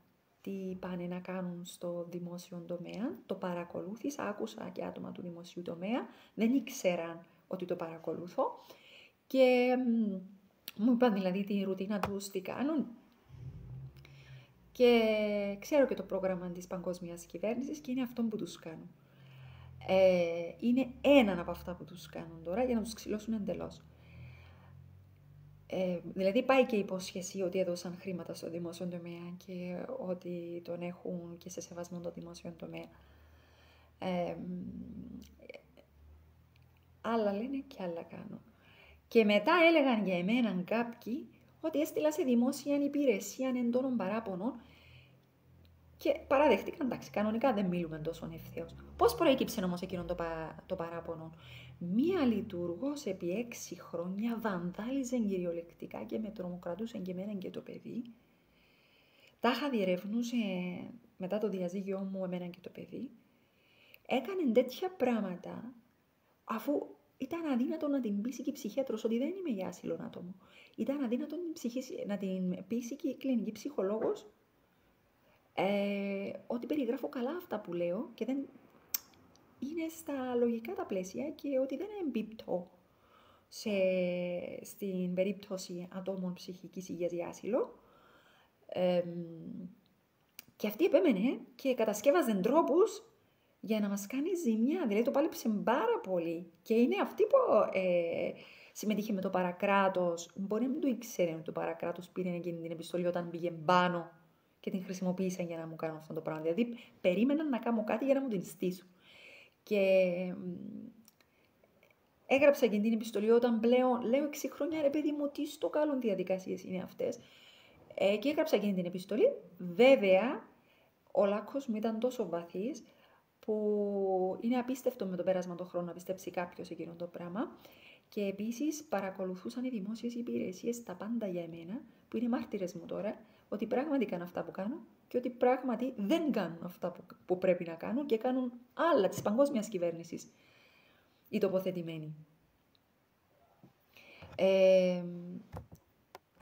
Speaker 1: τι πάνε να κάνουν στο δημόσιο τομέα. Το παρακολούθησα, άκουσα και άτομα του δημοσίου τομέα, δεν ήξεραν ότι το παρακολουθώ και μου είπαν δηλαδή τη ρουτίνα τους, τι κάνουν. Και ξέρω και το πρόγραμμα της παγκόσμιας κυβέρνησης και είναι αυτό που τους κάνουν. Είναι έναν από αυτά που τους κάνουν τώρα για να τους ξυλώσουν εντελώς. Δηλαδή πάει και η υπόσχεση ότι έδωσαν χρήματα στο δημόσιο τομέα και ότι τον έχουν και σε σεβασμό το δημόσιο τομέα. Άλλα λένε και άλλα κάνουν. Και μετά έλεγαν για εμέναν κάποιοι ότι έστειλα σε δημόσια υπηρεσία εντόνων παράπονων και παραδέχτηκαν, εντάξει, κανονικά δεν μιλούμε τόσο ευθέως. Πώς προέκυψε όμως εκείνο το παράπονο? Μία λειτουργός επί 6 χρόνια βανδάλιζε κυριολεκτικά και με τρομοκρατούσε και εμένα και το παιδί. Τάχα διερευνούσε μετά το διαζύγιο μου εμένα και το παιδί. Έκανε τέτοια πράγματα αφού ήταν αδύνατο να την πείσει και η ψυχίατρος ότι δεν είμαι για άσυλο άτομο. Ήταν αδύνατο να την πείσει και η κλινική ψυχολόγος ότι περιγράφω καλά αυτά που λέω και δεν είναι στα λογικά τα πλαίσια και ότι δεν εμπίπτω στην περίπτωση ατόμων ψυχικής υγείας για άσυλο. Και αυτή επέμενε και κατασκεύαζε τρόπους για να μας κάνει ζημιά. Δηλαδή το πάλεψε πάρα πολύ. Και είναι αυτή που συμμετείχε με το παρακράτος. Μπορεί να μην το ήξερε ότι το παρακράτος πήρε εκείνη την επιστολή όταν πήγε πάνω και την χρησιμοποίησαν για να μου κάνουν αυτό το πράγμα. Δηλαδή περίμεναν να κάνω κάτι για να μου την στήσουν. Και έγραψα εκείνη την επιστολή όταν πλέον λέω 6 χρόνια, ρε παιδί μου, τι στο καλό διαδικασίες είναι αυτές. Και έγραψα εκείνη την επιστολή. Βέβαια, ο λάκκος μου ήταν τόσο βαθύς που είναι απίστευτο με το πέρασμα των χρόνων να πιστέψει κάποιος εκείνο το πράγμα. Και επίσης παρακολουθούσαν οι δημόσιες υπηρεσίες τα πάντα για εμένα, που είναι μάρτυρες μου τώρα, ότι πράγματι κάνω αυτά που κάνω και ότι πράγματι δεν κάνουν αυτά που πρέπει να κάνουν και κάνουν άλλα της παγκόσμιας κυβέρνησης οι τοποθετημένοι.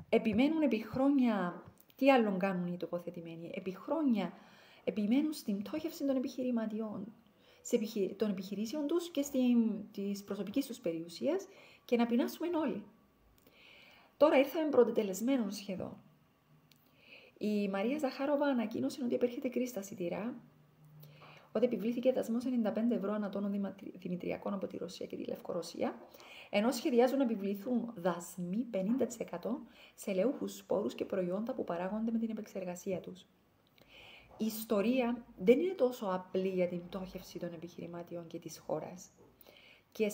Speaker 1: Επιμένουν επί χρόνια, τι άλλον κάνουν οι τοποθετημένοι, επί χρόνια επιμένουν στην πτώχευση των επιχειρηματιών, των επιχειρήσεων τους και της προσωπικής τους περιουσίας και να πεινάσουμε όλοι. Τώρα ήρθαμε πρωτετελεσμένων σχεδόν. Η Μαρία Ζαχάροβα ανακοίνωσε ότι επέρχεται κρίση στα σιτηρά, ότι επιβλήθηκε δασμός 95 ευρώ ανά τόνο δημητριακών από τη Ρωσία και τη Λευκορωσία, ενώ σχεδιάζουν να επιβληθούν δασμοί 50% σε ελαιούχους σπόρους και προϊόντα που παράγονται με την επεξεργασία τους. Η ιστορία δεν είναι τόσο απλή για την πτώχευση των επιχειρηματιών και της χώρας και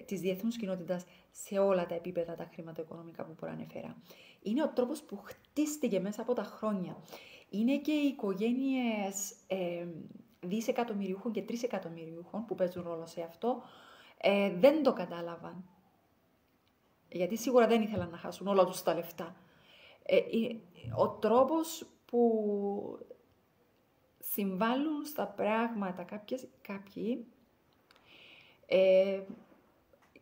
Speaker 1: της διεθνούς κοινότητας σε όλα τα επίπεδα τα χρηματοοικονομικά που προανέφερα. Είναι ο τρόπος που χτίστηκε μέσα από τα χρόνια. Είναι και οι οικογένειες δισεκατομμυριούχων και τρισεκατομμυριούχων που παίζουν ρόλο σε αυτό, δεν το κατάλαβαν. Γιατί σίγουρα δεν ήθελαν να χάσουν όλα τους τα λεφτά. Ο τρόπος που συμβάλλουν στα πράγματα κάποιοι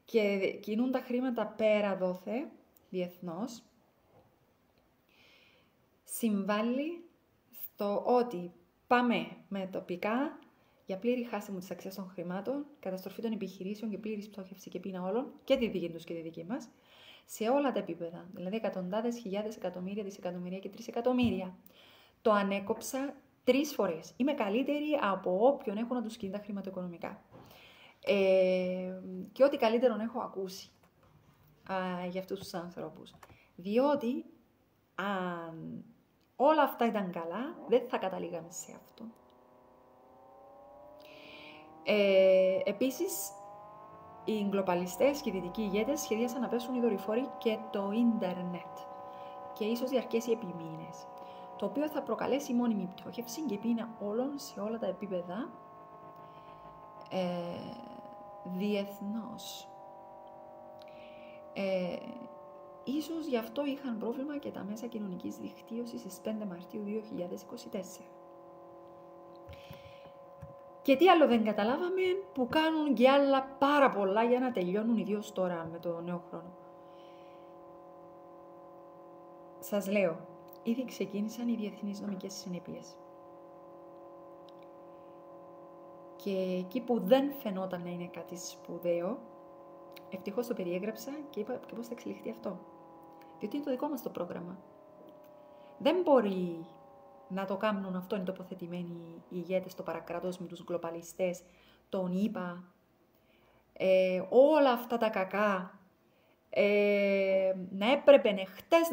Speaker 1: και κινούν τα χρήματα πέρα δόθε, διεθνώς, συμβάλλει στο ότι πάμε με τοπικά για πλήρη χάσιμο της αξίας των χρημάτων, καταστροφή των επιχειρήσεων και πλήρης πτώχευση και πείνα όλων, και τη δική τους και τη δική μας, σε όλα τα επίπεδα. Δηλαδή εκατοντάδες, χιλιάδες, εκατομμύρια, δισεκατομμύρια και τρισεκατομμύρια. Το ανέκοψα 3 φορές. Είμαι καλύτερη από όποιον έχω να τους κινεί τα χρηματοοικονομικά. Και ό,τι καλύτερον έχω ακούσει για αυτούς τους ανθρώπους. Διότι αν όλα αυτά ήταν καλά, δεν θα καταλήγαμε σε αυτό. Επίσης, οι γκλοπαλιστές και οι δυτικοί ηγέτες σχεδίασαν να πέσουν οι δορυφόροι και το ίντερνετ και ίσως διαρκέσει επί μήνες, το οποίο θα προκαλέσει μόνιμη πτώχευση και πείνα όλων σε όλα τα επίπεδα διεθνώς. Ίσως γι' αυτό είχαν πρόβλημα και τα μέσα κοινωνικής δικτύωσης στις 5 Μαρτίου 2024. Και τι άλλο δεν καταλάβαμε, που κάνουν και άλλα πάρα πολλά για να τελειώνουν, ιδίως τώρα με το νέο χρόνο. Σας λέω, ήδη ξεκίνησαν οι διεθνείς νομικές συνέπειες. Και εκεί που δεν φαινόταν να είναι κάτι σπουδαίο, ευτυχώς το περιέγραψα και είπα και πώς θα εξελιχθεί αυτό. Διότι είναι το δικό μας το πρόγραμμα. Δεν μπορεί να το κάνουν αυτό, είναι τοποθετημένοι οι ηγέτες, το παρακράτος με τους γκλοπαλιστές, τον ΙΠΑ, όλα αυτά τα κακά, να έπρεπε χτες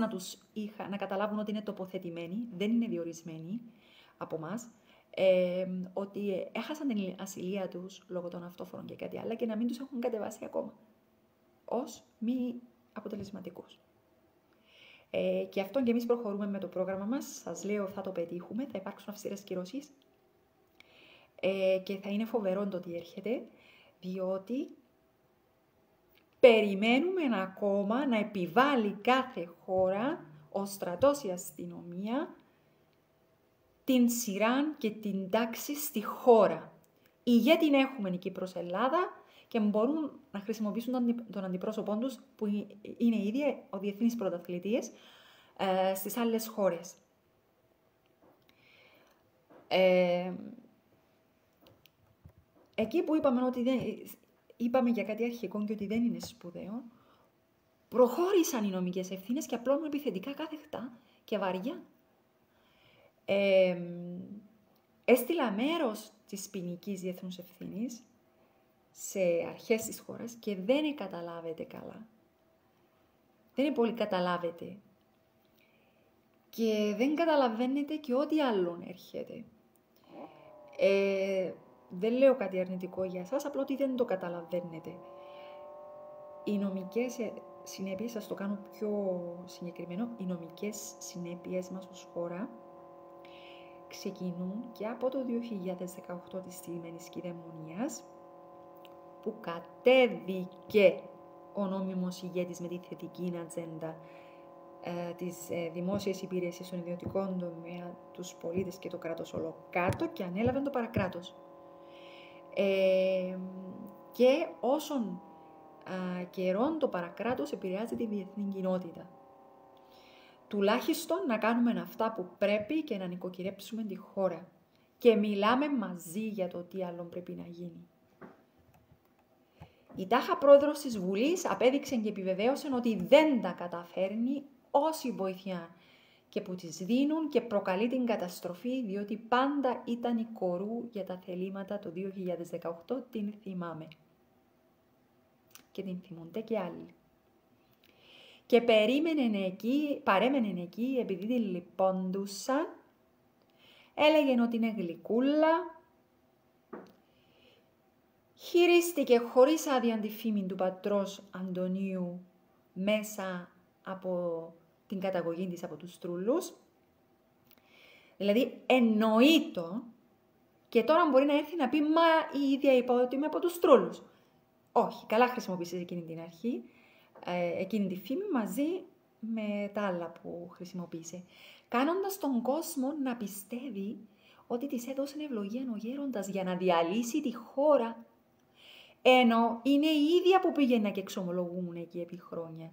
Speaker 1: να καταλάβουν ότι είναι τοποθετημένοι, δεν είναι διορισμένοι από μας, ότι έχασαν την ασυλία τους λόγω των αυτόφορων και κάτι άλλο και να μην τους έχουν κατεβάσει ακόμα ως μη αποτελεσματικούς. Και αυτό και εμείς προχωρούμε με το πρόγραμμα μας. Σας λέω, θα το πετύχουμε, θα υπάρξουν αυστηρές κυρώσεις και θα είναι φοβερό το τι έρχεται, διότι περιμένουμε ακόμα να επιβάλλει κάθε χώρα, ο στρατός, η αστυνομία, την σειρά και την τάξη στη χώρα. Ηγέτη έχουμε εκεί προς Ελλάδα και μπορούν να χρησιμοποιήσουν τον αντιπρόσωπό τους, που είναι ήδη ο διεθνής πρωταθλητής, στις άλλες χώρες. Εκεί που είπαμε για κάτι αρχικό και ότι δεν είναι σπουδαίο, προχώρησαν οι νομικές ευθύνες και απλώνουν επιθετικά κάθετα και βαριά. Έστειλα μέρος της ποινικής διεθνούς ευθύνης σε αρχές της χώρας και δεν καταλάβετε καλά. Δεν πολύ καταλάβετε. Και δεν καταλαβαίνετε και ό,τι άλλον έρχεται. Δεν λέω κάτι αρνητικό για εσάς, απλά ότι δεν το καταλαβαίνετε. Οι νομικές συνέπειες, σας το κάνω πιο συγκεκριμένο, οι νομικές συνέπειες μας ως χώρα ξεκινούν και από το 2018 της στημένης κυδαιμονίας, που κατέβηκε ο νόμιμος ηγέτης με τη θετική ατζέντα της δημόσιας υπηρεσίας στον ιδιωτικό τομέα, τους πολίτες και το κράτος όλο κάτω και ανέλαβε το παρακράτος. Και όσον καιρόν το παρακράτος επηρεάζει τη διεθνή κοινότητα. Τουλάχιστον να κάνουμε αυτά που πρέπει και να νοικοκυρέψουμε τη χώρα. Και μιλάμε μαζί για το τι άλλο πρέπει να γίνει. Η τάχα πρόεδρος της Βουλής απέδειξε και επιβεβαίωσε ότι δεν τα καταφέρνει όση βοήθεια και που τις δίνουν και προκαλεί την καταστροφή, διότι πάντα ήταν η κορού για τα θελήματα το 2018, την θυμάμαι. Και την θυμούνται και άλλοι. Και παρέμενε εκεί επειδή την λυπόντουσαν, έλεγε ότι είναι γλυκούλα, χειρίστηκε χωρίς άδεια τη φήμη του πατρός Αντωνίου μέσα από την καταγωγή της από τους Τρούλους. Δηλαδή εννοεί το και τώρα μπορεί να έρθει να πει «Μα η ίδια είπα ότι είμαι από τους Τρούλους». Όχι, καλά χρησιμοποίησε εκείνη την αρχή, εκείνη τη φήμη μαζί με τα άλλα που χρησιμοποίησε. Κάνοντας τον κόσμο να πιστεύει ότι της έδωσε ευλογία ο γέροντας για να διαλύσει τη χώρα, ενώ είναι η ίδια που πήγαινα και εξομολογούμουν εκεί επί χρόνια.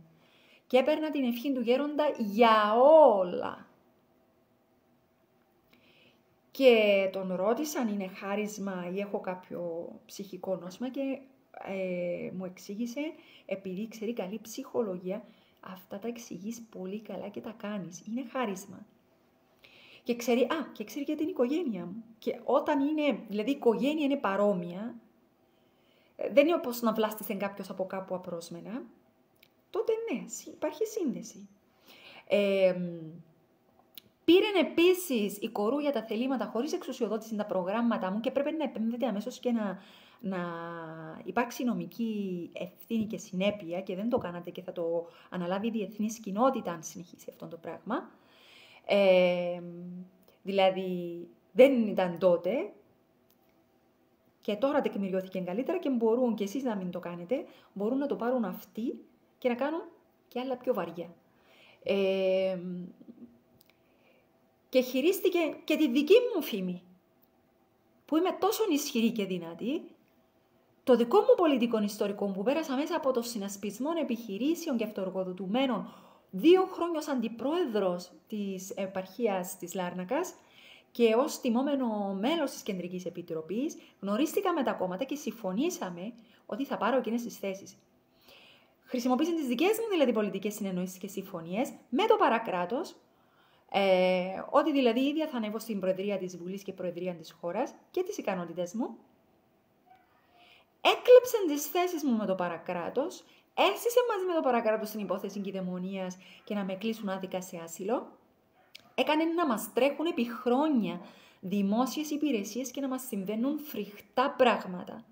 Speaker 1: Και έπαιρνα την ευχή του γέροντα για όλα. Και τον ρώτησαν, είναι χάρισμα ή έχω κάποιο ψυχικό νόσημα και μου εξήγησε, επειδή ξέρει καλή ψυχολογία, αυτά τα εξηγείς πολύ καλά και τα κάνεις. Είναι χάρισμα. Και ξέρει, και ξέρει και την οικογένεια μου. Και όταν είναι, δηλαδή η οικογένεια είναι παρόμοια, δεν είναι όπως να βλάστησε κάποιος από κάπου απρόσμενα, τότε ναι, υπάρχει σύνδεση. Πήραν επίσης η κορού για τα θελήματα χωρίς εξουσιοδότηση τα προγράμματα μου και πρέπει να επέμβεται αμέσως και να υπάρξει νομική ευθύνη και συνέπεια και δεν το κάνατε και θα το αναλάβει η διεθνής κοινότητα αν συνεχίσει αυτό το πράγμα. Δηλαδή δεν ήταν τότε και τώρα τεκμηριώθηκε καλύτερα και μπορούν και εσείς να μην το κάνετε, μπορούν να το πάρουν αυτοί και να κάνουν και άλλα πιο βαριά. Και χειρίστηκε και τη δική μου φήμη, που είμαι τόσο ισχυρή και δυνατή, το δικό μου πολιτικό ιστορικό που πέρασα μέσα από το συνασπισμό επιχειρήσεων και αυτοεργοδοτουμένων 2 χρόνια ως αντιπρόεδρος της επαρχίας της Λάρνακας και ως τιμόμενο μέλος της Κεντρικής Επιτροπής, γνωρίστηκα με τα κόμματα και συμφωνήσαμε ότι θα πάρω εκείνες τις θέσεις. Χρησιμοποίησαν τις δικές μου δηλαδή πολιτικές συνεννοήσεις και συμφωνίες με το παρακράτος, ότι δηλαδή η ίδια θα ανέβω στην Προεδρία της Βουλής και Προεδρία της χώρας και τις ικανότητες μου. Έκλεψαν τις θέσεις μου με το παρακράτος, έστησε μαζί με το παρακράτος στην υπόθεση κυδαιμονίας και να με κλείσουν άδικα σε άσυλο. Έκανε να μας τρέχουν επί χρόνια δημόσιες υπηρεσίες και να μας συμβαίνουν φρικτά πράγματα.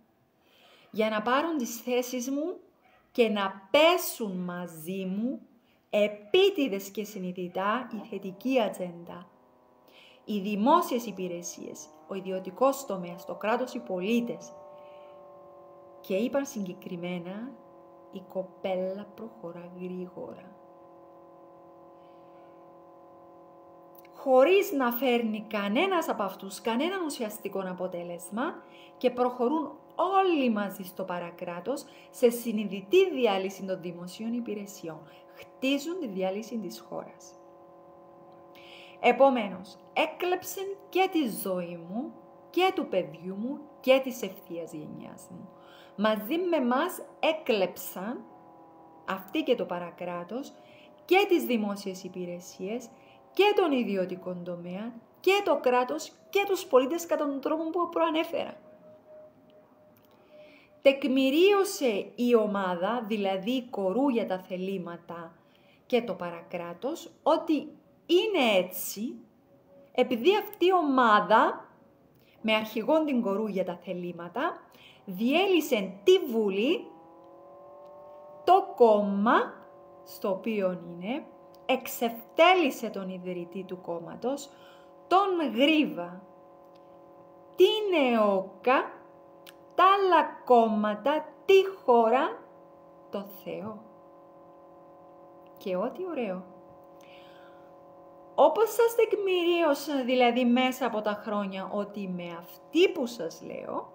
Speaker 1: Για να πάρουν τις θέσεις μου και να πέσουν μαζί μου επίτηδες και συνειδητά η θετική ατζέντα. Οι δημόσιες υπηρεσίες, ο ιδιωτικός τομέας, το κράτος, οι πολίτες. Και είπαν συγκεκριμένα, η κοπέλα προχωρά γρήγορα. Χωρίς να φέρνει κανένας από αυτούς κανέναν ουσιαστικό αποτέλεσμα και προχωρούν όλοι μαζί στο παρακράτος σε συνειδητή διάλυση των δημοσίων υπηρεσιών. Χτίζουν τη διάλυση της χώρας. Επομένως, έκλεψαν και τη ζωή μου και του παιδιού μου και της ευθείας γενιάς μου. Μαζί με μας έκλεψαν αυτοί και το παρακράτος και τις δημόσιες υπηρεσίες και τον ιδιωτικό τομέα και το κράτος και τους πολίτες κατά τον τρόπο που προανέφερα. Τεκμηρίωσε η ομάδα, δηλαδή η κορού για τα θελήματα και το παρακράτος, ότι είναι έτσι, επειδή αυτή η ομάδα, με αρχηγόν την κορού για τα θελήματα, διέλυσε τη Βουλή, το κόμμα, στο οποίο είναι, εξευτέλισε τον ιδρυτή του κόμματος, τον Γρίβα, την ΕΟΚΑ, τα άλλα κόμματα, τη χώρα, το Θεό. Και ό,τι ωραίο. Όπως σας τεκμηρίωσα δηλαδή μέσα από τα χρόνια ότι με αυτή που σας λέω,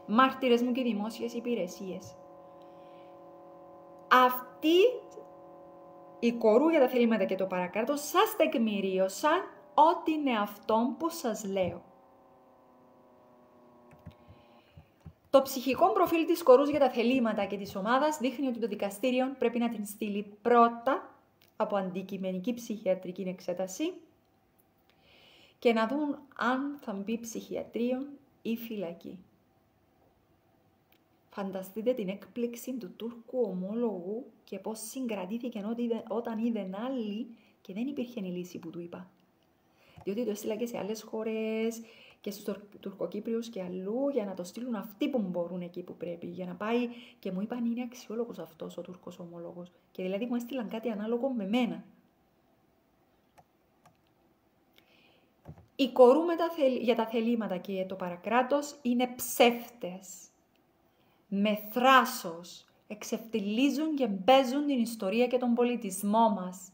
Speaker 1: μάρτυρες μου και δημόσιες υπηρεσίες, αυτή η κορού για τα θελήματα και το παρακάτω σας τεκμηρίωσαν ότι είναι αυτό που σας λέω. Το ψυχικό προφίλ της κορούς για τα θελήματα και της ομάδας δείχνει ότι το δικαστήριο πρέπει να την στείλει πρώτα από αντικειμενική ψυχιατρική εξέταση και να δουν αν θα μπει ψυχιατρίο ή φυλακή. Φανταστείτε την έκπληξη του Τούρκου ομόλογου και πώς συγκρατήθηκε όταν είδε άλλη και δεν υπήρχε η λύση που του είπα. Διότι το έστειλα και σε άλλες χώρες και στους Τουρκοκύπριους και αλλού για να το στείλουν αυτοί που μπορούν εκεί που πρέπει. Για να πάει και μου είπαν είναι αξιόλογος αυτός ο Τούρκος ομόλογος. Και δηλαδή μου έστειλαν κάτι ανάλογο με μένα. Οι κορού για τα θελήματα και το παρακράτος είναι ψεύτες. Με θράσος εξευτελίζουν και μπέζουν την ιστορία και τον πολιτισμό μας.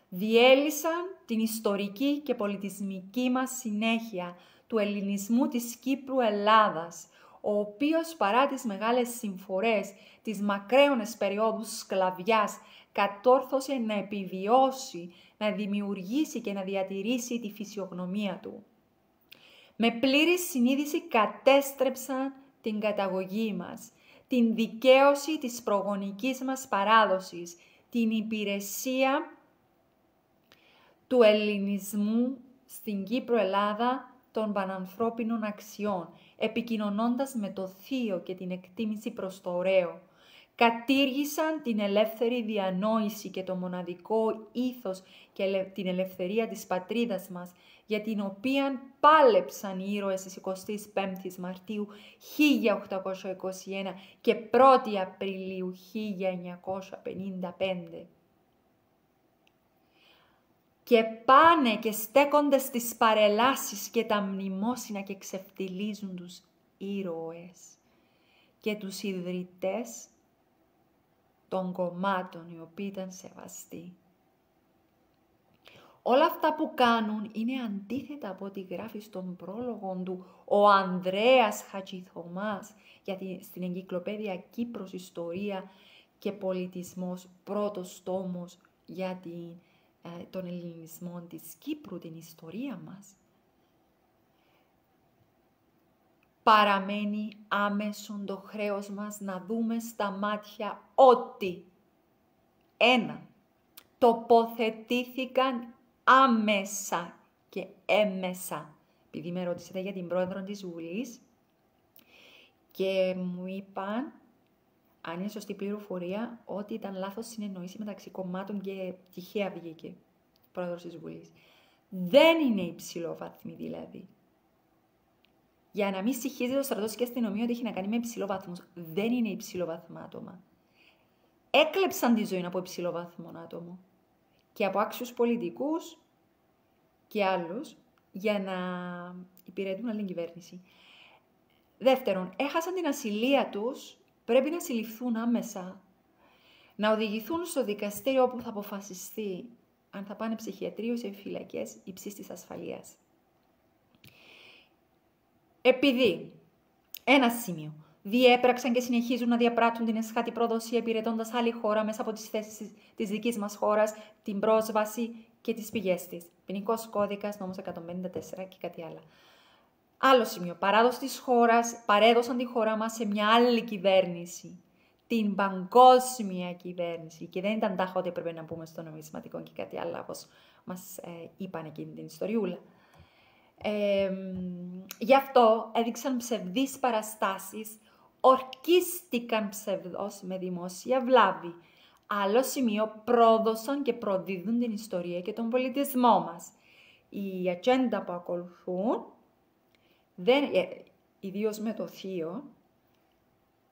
Speaker 1: Διέλυσαν την ιστορική και πολιτισμική μας συνέχεια του ελληνισμού της Κύπρου Ελλάδας, ο οποίος παρά τις μεγάλες συμφορές, τις μακραίωνες περιόδους σκλαβιάς, κατόρθωσε να επιβιώσει, να δημιουργήσει και να διατηρήσει τη φυσιογνωμία του. Με πλήρη συνείδηση κατέστρεψαν την καταγωγή μας, την δικαίωση της προγονικής μας παράδοσης, την υπηρεσία του ελληνισμού στην Κύπρο Ελλάδα των πανανθρώπινων αξιών, επικοινωνώντας με το θείο και την εκτίμηση προς το ωραίο. Κατήργησαν την ελεύθερη διανόηση και το μοναδικό ήθος και την ελευθερία της πατρίδας μας, για την οποία πάλεψαν οι ήρωες της 25ης Μαρτίου 1821 και 1η Απριλίου 1955. Και πάνε και στέκονται στις παρελάσεις και τα μνημόσυνα και ξεφτιλίζουν τους ήρωες και τους ιδρυτές των κομμάτων οι οποίοι ήταν σεβαστοί. Όλα αυτά που κάνουν είναι αντίθετα από ό,τι γράφει στον πρόλογο του ο Ανδρέας Χατζηθωμάς στην εγκυκλοπαίδεια Κύπρος Ιστορία και Πολιτισμός, πρώτος τόμος για τον ελληνισμό της Κύπρου, την ιστορία μας. Παραμένει άμεσον το χρέος μας να δούμε στα μάτια ότι τοποθετήθηκαν άμεσα και έμεσα, επειδή με ρώτησατε για την πρόεδρο της Βουλής και μου είπαν, αν είναι σωστή πληροφορία, ότι ήταν λάθος συνεννόηση μεταξύ κομμάτων και τυχαία βγήκε πρόεδρος της Βουλής. Δεν είναι υψηλόβαθμη δηλαδή. Για να μην στοιχίζει ο στρατός και η αστυνομία ότι έχει να κάνει με υψηλόβαθμους. Δεν είναι υψηλόβαθμα άτομα. Έκλεψαν τη ζωή από υψηλόβαθμο άτομο και από άξιους πολιτικούς και άλλους για να υπηρετούν άλλη κυβέρνηση. Δεύτερον, έχασαν την ασυλία τους, πρέπει να συλληφθούν άμεσα, να οδηγηθούν στο δικαστήριο όπου θα αποφασιστεί αν θα πάνε ψυχιατρίο ή σε φυλακές υψής της ασφαλείας. Επειδή, ένα σημείο, διέπραξαν και συνεχίζουν να διαπράττουν την εσχάτη προδοσία υπηρετώντας άλλη χώρα μέσα από τις θέσεις της δικής μας χώρας, την πρόσβαση και τις πηγές της. Ποινικός κώδικας, νόμος 154 και κάτι άλλο. Άλλο σημείο, παράδοση της χώρας, παρέδωσαν τη χώρα μας σε μια άλλη κυβέρνηση. Την παγκόσμια κυβέρνηση. Και δεν ήταν τάχα ότι έπρεπε να πούμε στο νομισματικό και κάτι άλλο, όπως μας είπαν εκείνη την ιστοριούλα. Γι' αυτό έδειξαν ψευδείς παραστάσεις, ορκίστηκαν ψευδώς με δημόσια βλάβη. Άλλο σημείο, πρόδωσαν και προδίδουν την ιστορία και τον πολιτισμό μας. Η ατζέντα που ακολουθούν, ιδίως με το θείο,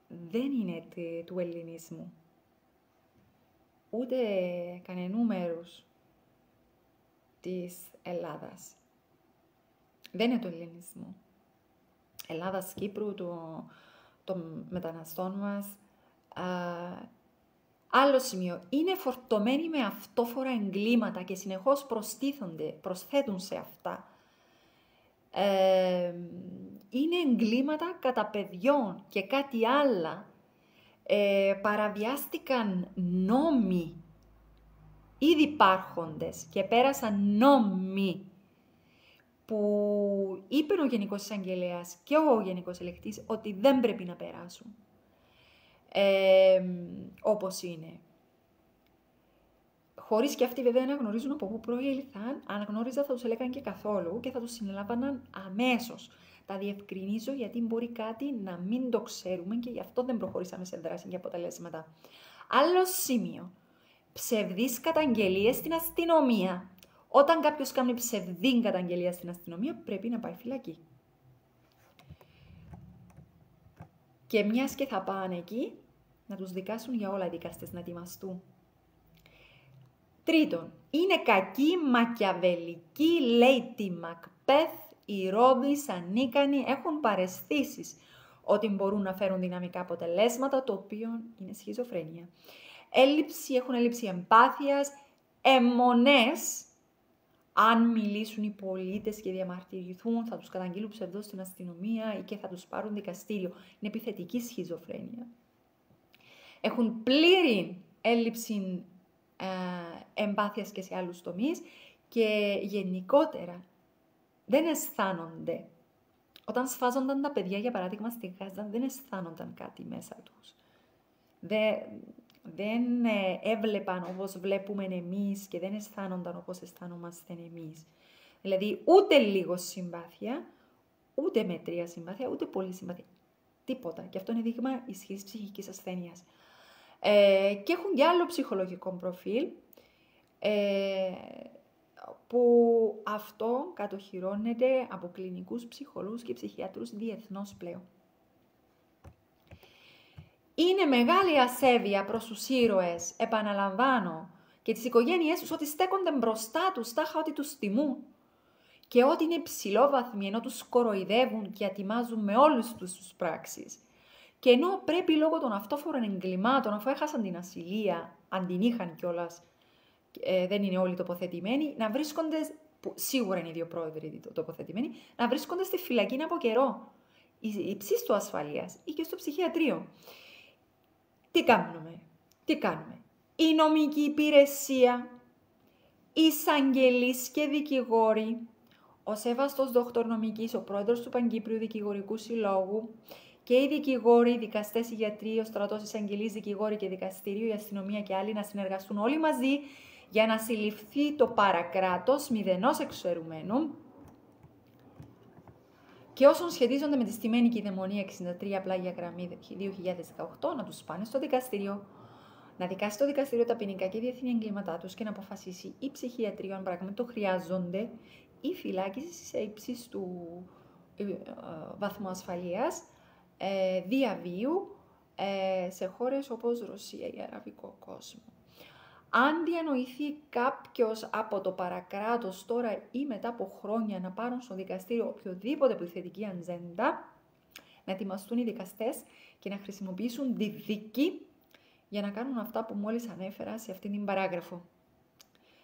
Speaker 1: δεν είναι του ελληνισμού, ούτε κανενού μέρους της Ελλάδας. Δεν είναι του ελληνισμού. Ελλάδας, Κύπρου, των μεταναστών μας, Άλλο σημείο. Είναι φορτωμένοι με αυτόφορα εγκλήματα και συνεχώς προσθέτουν σε αυτά. Είναι εγκλήματα κατά παιδιών και κάτι άλλα. Παραβιάστηκαν νόμοι ήδη υπάρχοντες και πέρασαν νόμοι που είπε ο Γενικός Εισαγγελέας και ο Γενικός Ελεκτής ότι δεν πρέπει να περάσουν όπως είναι. Χωρίς και αυτοί βέβαια να γνωρίζουν από πού προήλθαν, αν γνώριζαν θα τους έλεγαν και καθόλου και θα τους συνελάβαναν αμέσως. Τα διευκρινίζω γιατί μπορεί κάτι να μην το ξέρουμε και γι' αυτό δεν προχωρήσαμε σε δράση και αποτελέσματα. Άλλο σημείο. Ψευδείς καταγγελίες στην αστυνομία. Όταν κάποιος κάνει ψευδή καταγγελία στην αστυνομία πρέπει να πάει φυλακή. Και μιας και θα πάνε εκεί, να τους δικάσουν για όλα οι δικαστές, να ετοιμαστούν. Τρίτον, είναι κακή, μακιαβελική, λέει τη Μακπέθ, οι Ρόδης ανίκανοι έχουν παραισθήσεις ότι μπορούν να φέρουν δυναμικά αποτελέσματα, το οποίο είναι σχιζοφρένεια. Έχουν έλλειψη εμπάθειας, αιμονές. Αν μιλήσουν οι πολίτες και διαμαρτυρηθούν, θα τους καταγγείλουν ψευδώς στην αστυνομία ή και θα τους πάρουν δικαστήριο. Είναι επιθετική σχιζοφρένεια. Έχουν πλήρη έλλειψη εμπάθειας και σε άλλους τομείς και γενικότερα δεν αισθάνονται. Όταν σφάζονταν τα παιδιά, για παράδειγμα, στη Γάζα, δεν αισθάνονταν κάτι μέσα τους. Δεν έβλεπαν όπως βλέπουμε εμείς και δεν αισθάνονταν όπως αισθάνομαστε εμείς. Δηλαδή, ούτε λίγο συμπάθεια, ούτε μετρία συμπάθεια, ούτε πολύ συμπάθεια. Τίποτα. Και αυτό είναι δείγμα ισχυρής ψυχικής ασθένειας. Και έχουν και άλλο ψυχολογικό προφίλ, που αυτό κατοχυρώνεται από κλινικούς ψυχολόγους και ψυχιατρούς διεθνώς πλέον. Είναι μεγάλη ασέβεια προς τους ήρωες, επαναλαμβάνω, και τις οικογένειές τους ότι στέκονται μπροστά τους, τάχα ότι τους τιμούν και ότι είναι υψηλόβαθμοι ενώ τους κοροϊδεύουν και ατιμάζουν με όλους τους πράξεις. Και ενώ πρέπει λόγω των αυτόφορων εγκλημάτων, αφού έχασαν την ασυλία, αν την είχαν κιόλας, δεν είναι όλοι τοποθετημένοι, να βρίσκονται, που σίγουρα είναι οι δύο πρόεδροι τοποθετημένοι, να βρίσκονται στη φυλακή από καιρό, υψίστου ασφαλείας ή και στο ψυχιατρίο. Τι κάνουμε. Η νομική υπηρεσία, οι εισαγγελείς και δικηγόροι, ο σεβαστός δόκτωρ νομικής, ο πρόεδρος του Παγκύπριου Δικηγορικού Συλλόγου και οι δικηγόροι, οι δικαστές, οι γιατροί, ο στρατός, οι εισαγγελείς, δικηγόροι και δικαστήριο, η αστυνομία και άλλοι να συνεργαστούν όλοι μαζί για να συλληφθεί το παρακράτος μηδενός εξαιρουμένου και όσων σχετίζονται με τη στημένη κυδαιμονία 63 πλάγια γραμμή 2018 να τους πάνε στο δικαστήριο, να δικάσει το δικαστήριο τα ποινικά και διεθνή εγκλήματά τους και να αποφασίσει ή ψυχιατρίο, αν πράγματι το χρειάζονται, ή φυλάκιση σε ύψης του βαθμού ασφαλείας, διαβίου, σε χώρες όπως Ρωσία ή Αραβικό κόσμο. Αν διανοηθεί κάποιος από το παρακράτος τώρα ή μετά από χρόνια να πάρουν στο δικαστήριο οποιοδήποτε επιθετική ατζέντα, να ετοιμαστούν οι δικαστές και να χρησιμοποιήσουν τη δίκη για να κάνουν αυτά που μόλις ανέφερα σε αυτήν την παράγραφο.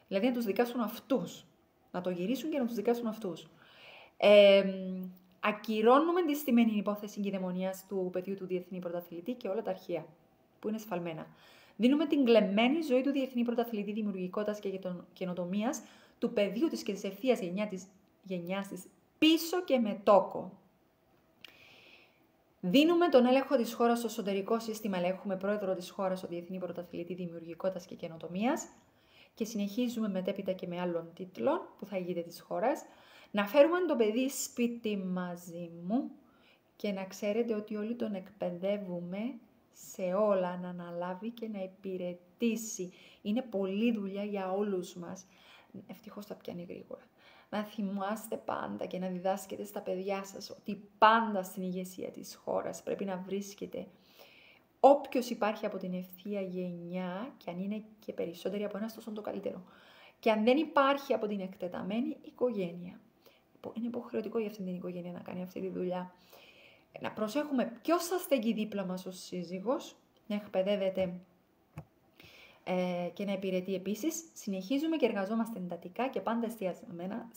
Speaker 1: Δηλαδή να τους δικάσουν αυτούς, να το γυρίσουν και να τους δικάσουν αυτούς. Ακυρώνουμε τη στημένη υπόθεση κυδαιμονίας του παιδιού του διεθνή πρωταθλητή και όλα τα αρχεία που είναι σφαλμένα. Δίνουμε την κλεμμένη ζωή του διεθνή πρωταθλητή δημιουργικότητας και καινοτομίας του παιδιού της και της ευθείας γενιάς της πίσω και με τόκο. Δίνουμε τον έλεγχο της χώρας στο εσωτερικό σύστημα, ελέγχουμε πρόεδρο της χώρας στο διεθνή πρωταθλητή δημιουργικότητας και καινοτομίας και συνεχίζουμε μετέπειτα και με άλλων τίτλων που θα ηγείται της χώρας. Να φέρουμε το παιδί σπίτι μαζί μου και να ξέρετε ότι όλοι τον εκπαιδεύουμε σε όλα, να αναλάβει και να υπηρετήσει. Είναι πολλή δουλειά για όλους μας. Ευτυχώς τα πιάνει γρήγορα. Να θυμάστε πάντα και να διδάσκετε στα παιδιά σας ότι πάντα στην ηγεσία της χώρας πρέπει να βρίσκεται όποιος υπάρχει από την ευθεία γενιά και αν είναι και περισσότεροι από ένας τόσο το καλύτερο. Και αν δεν υπάρχει από την εκτεταμένη οικογένεια. Είναι υποχρεωτικό για αυτή την οικογένεια να κάνει αυτή τη δουλειά. Να προσέχουμε ποιος θα στέκει δίπλα μας ως σύζυγος, να εκπαιδεύεται και να υπηρετεί επίσης. Συνεχίζουμε και εργαζόμαστε εντατικά και πάντα εστιασμένα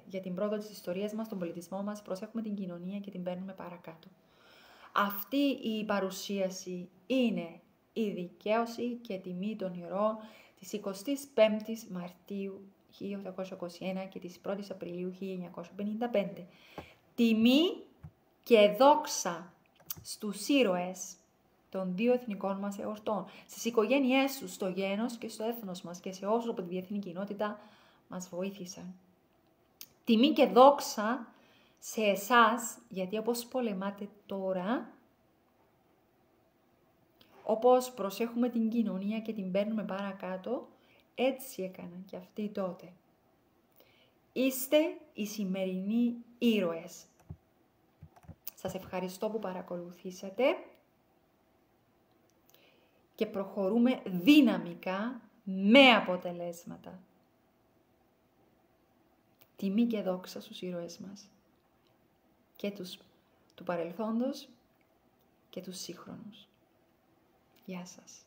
Speaker 1: για την πρόοδο της ιστορίας μας, τον πολιτισμό μας, προσέχουμε την κοινωνία και την παίρνουμε παρακάτω. Αυτή η παρουσίαση είναι η δικαίωση και τιμή των ηρώων της 25ης Μαρτίου 1821 και της 1ης Απριλίου 1955. Τιμή και δόξα στους ήρωες των δύο εθνικών μας εορτών, στις οικογένειές τους, στο γένος και στο έθνος μας και σε όσους από τη διεθνή κοινότητα μας βοήθησαν. Τιμή και δόξα σε εσάς, γιατί όπως πολεμάτε τώρα, όπως προσέχουμε την κοινωνία και την παίρνουμε παρακάτω, έτσι έκαναν και αυτοί τότε. Είστε οι σημερινοί ήρωες. Σας ευχαριστώ που παρακολουθήσατε και προχωρούμε δυναμικά με αποτελέσματα. Τιμή και δόξα στους ήρωες μας και του παρελθόντος και τους σύγχρονους. Γεια σας.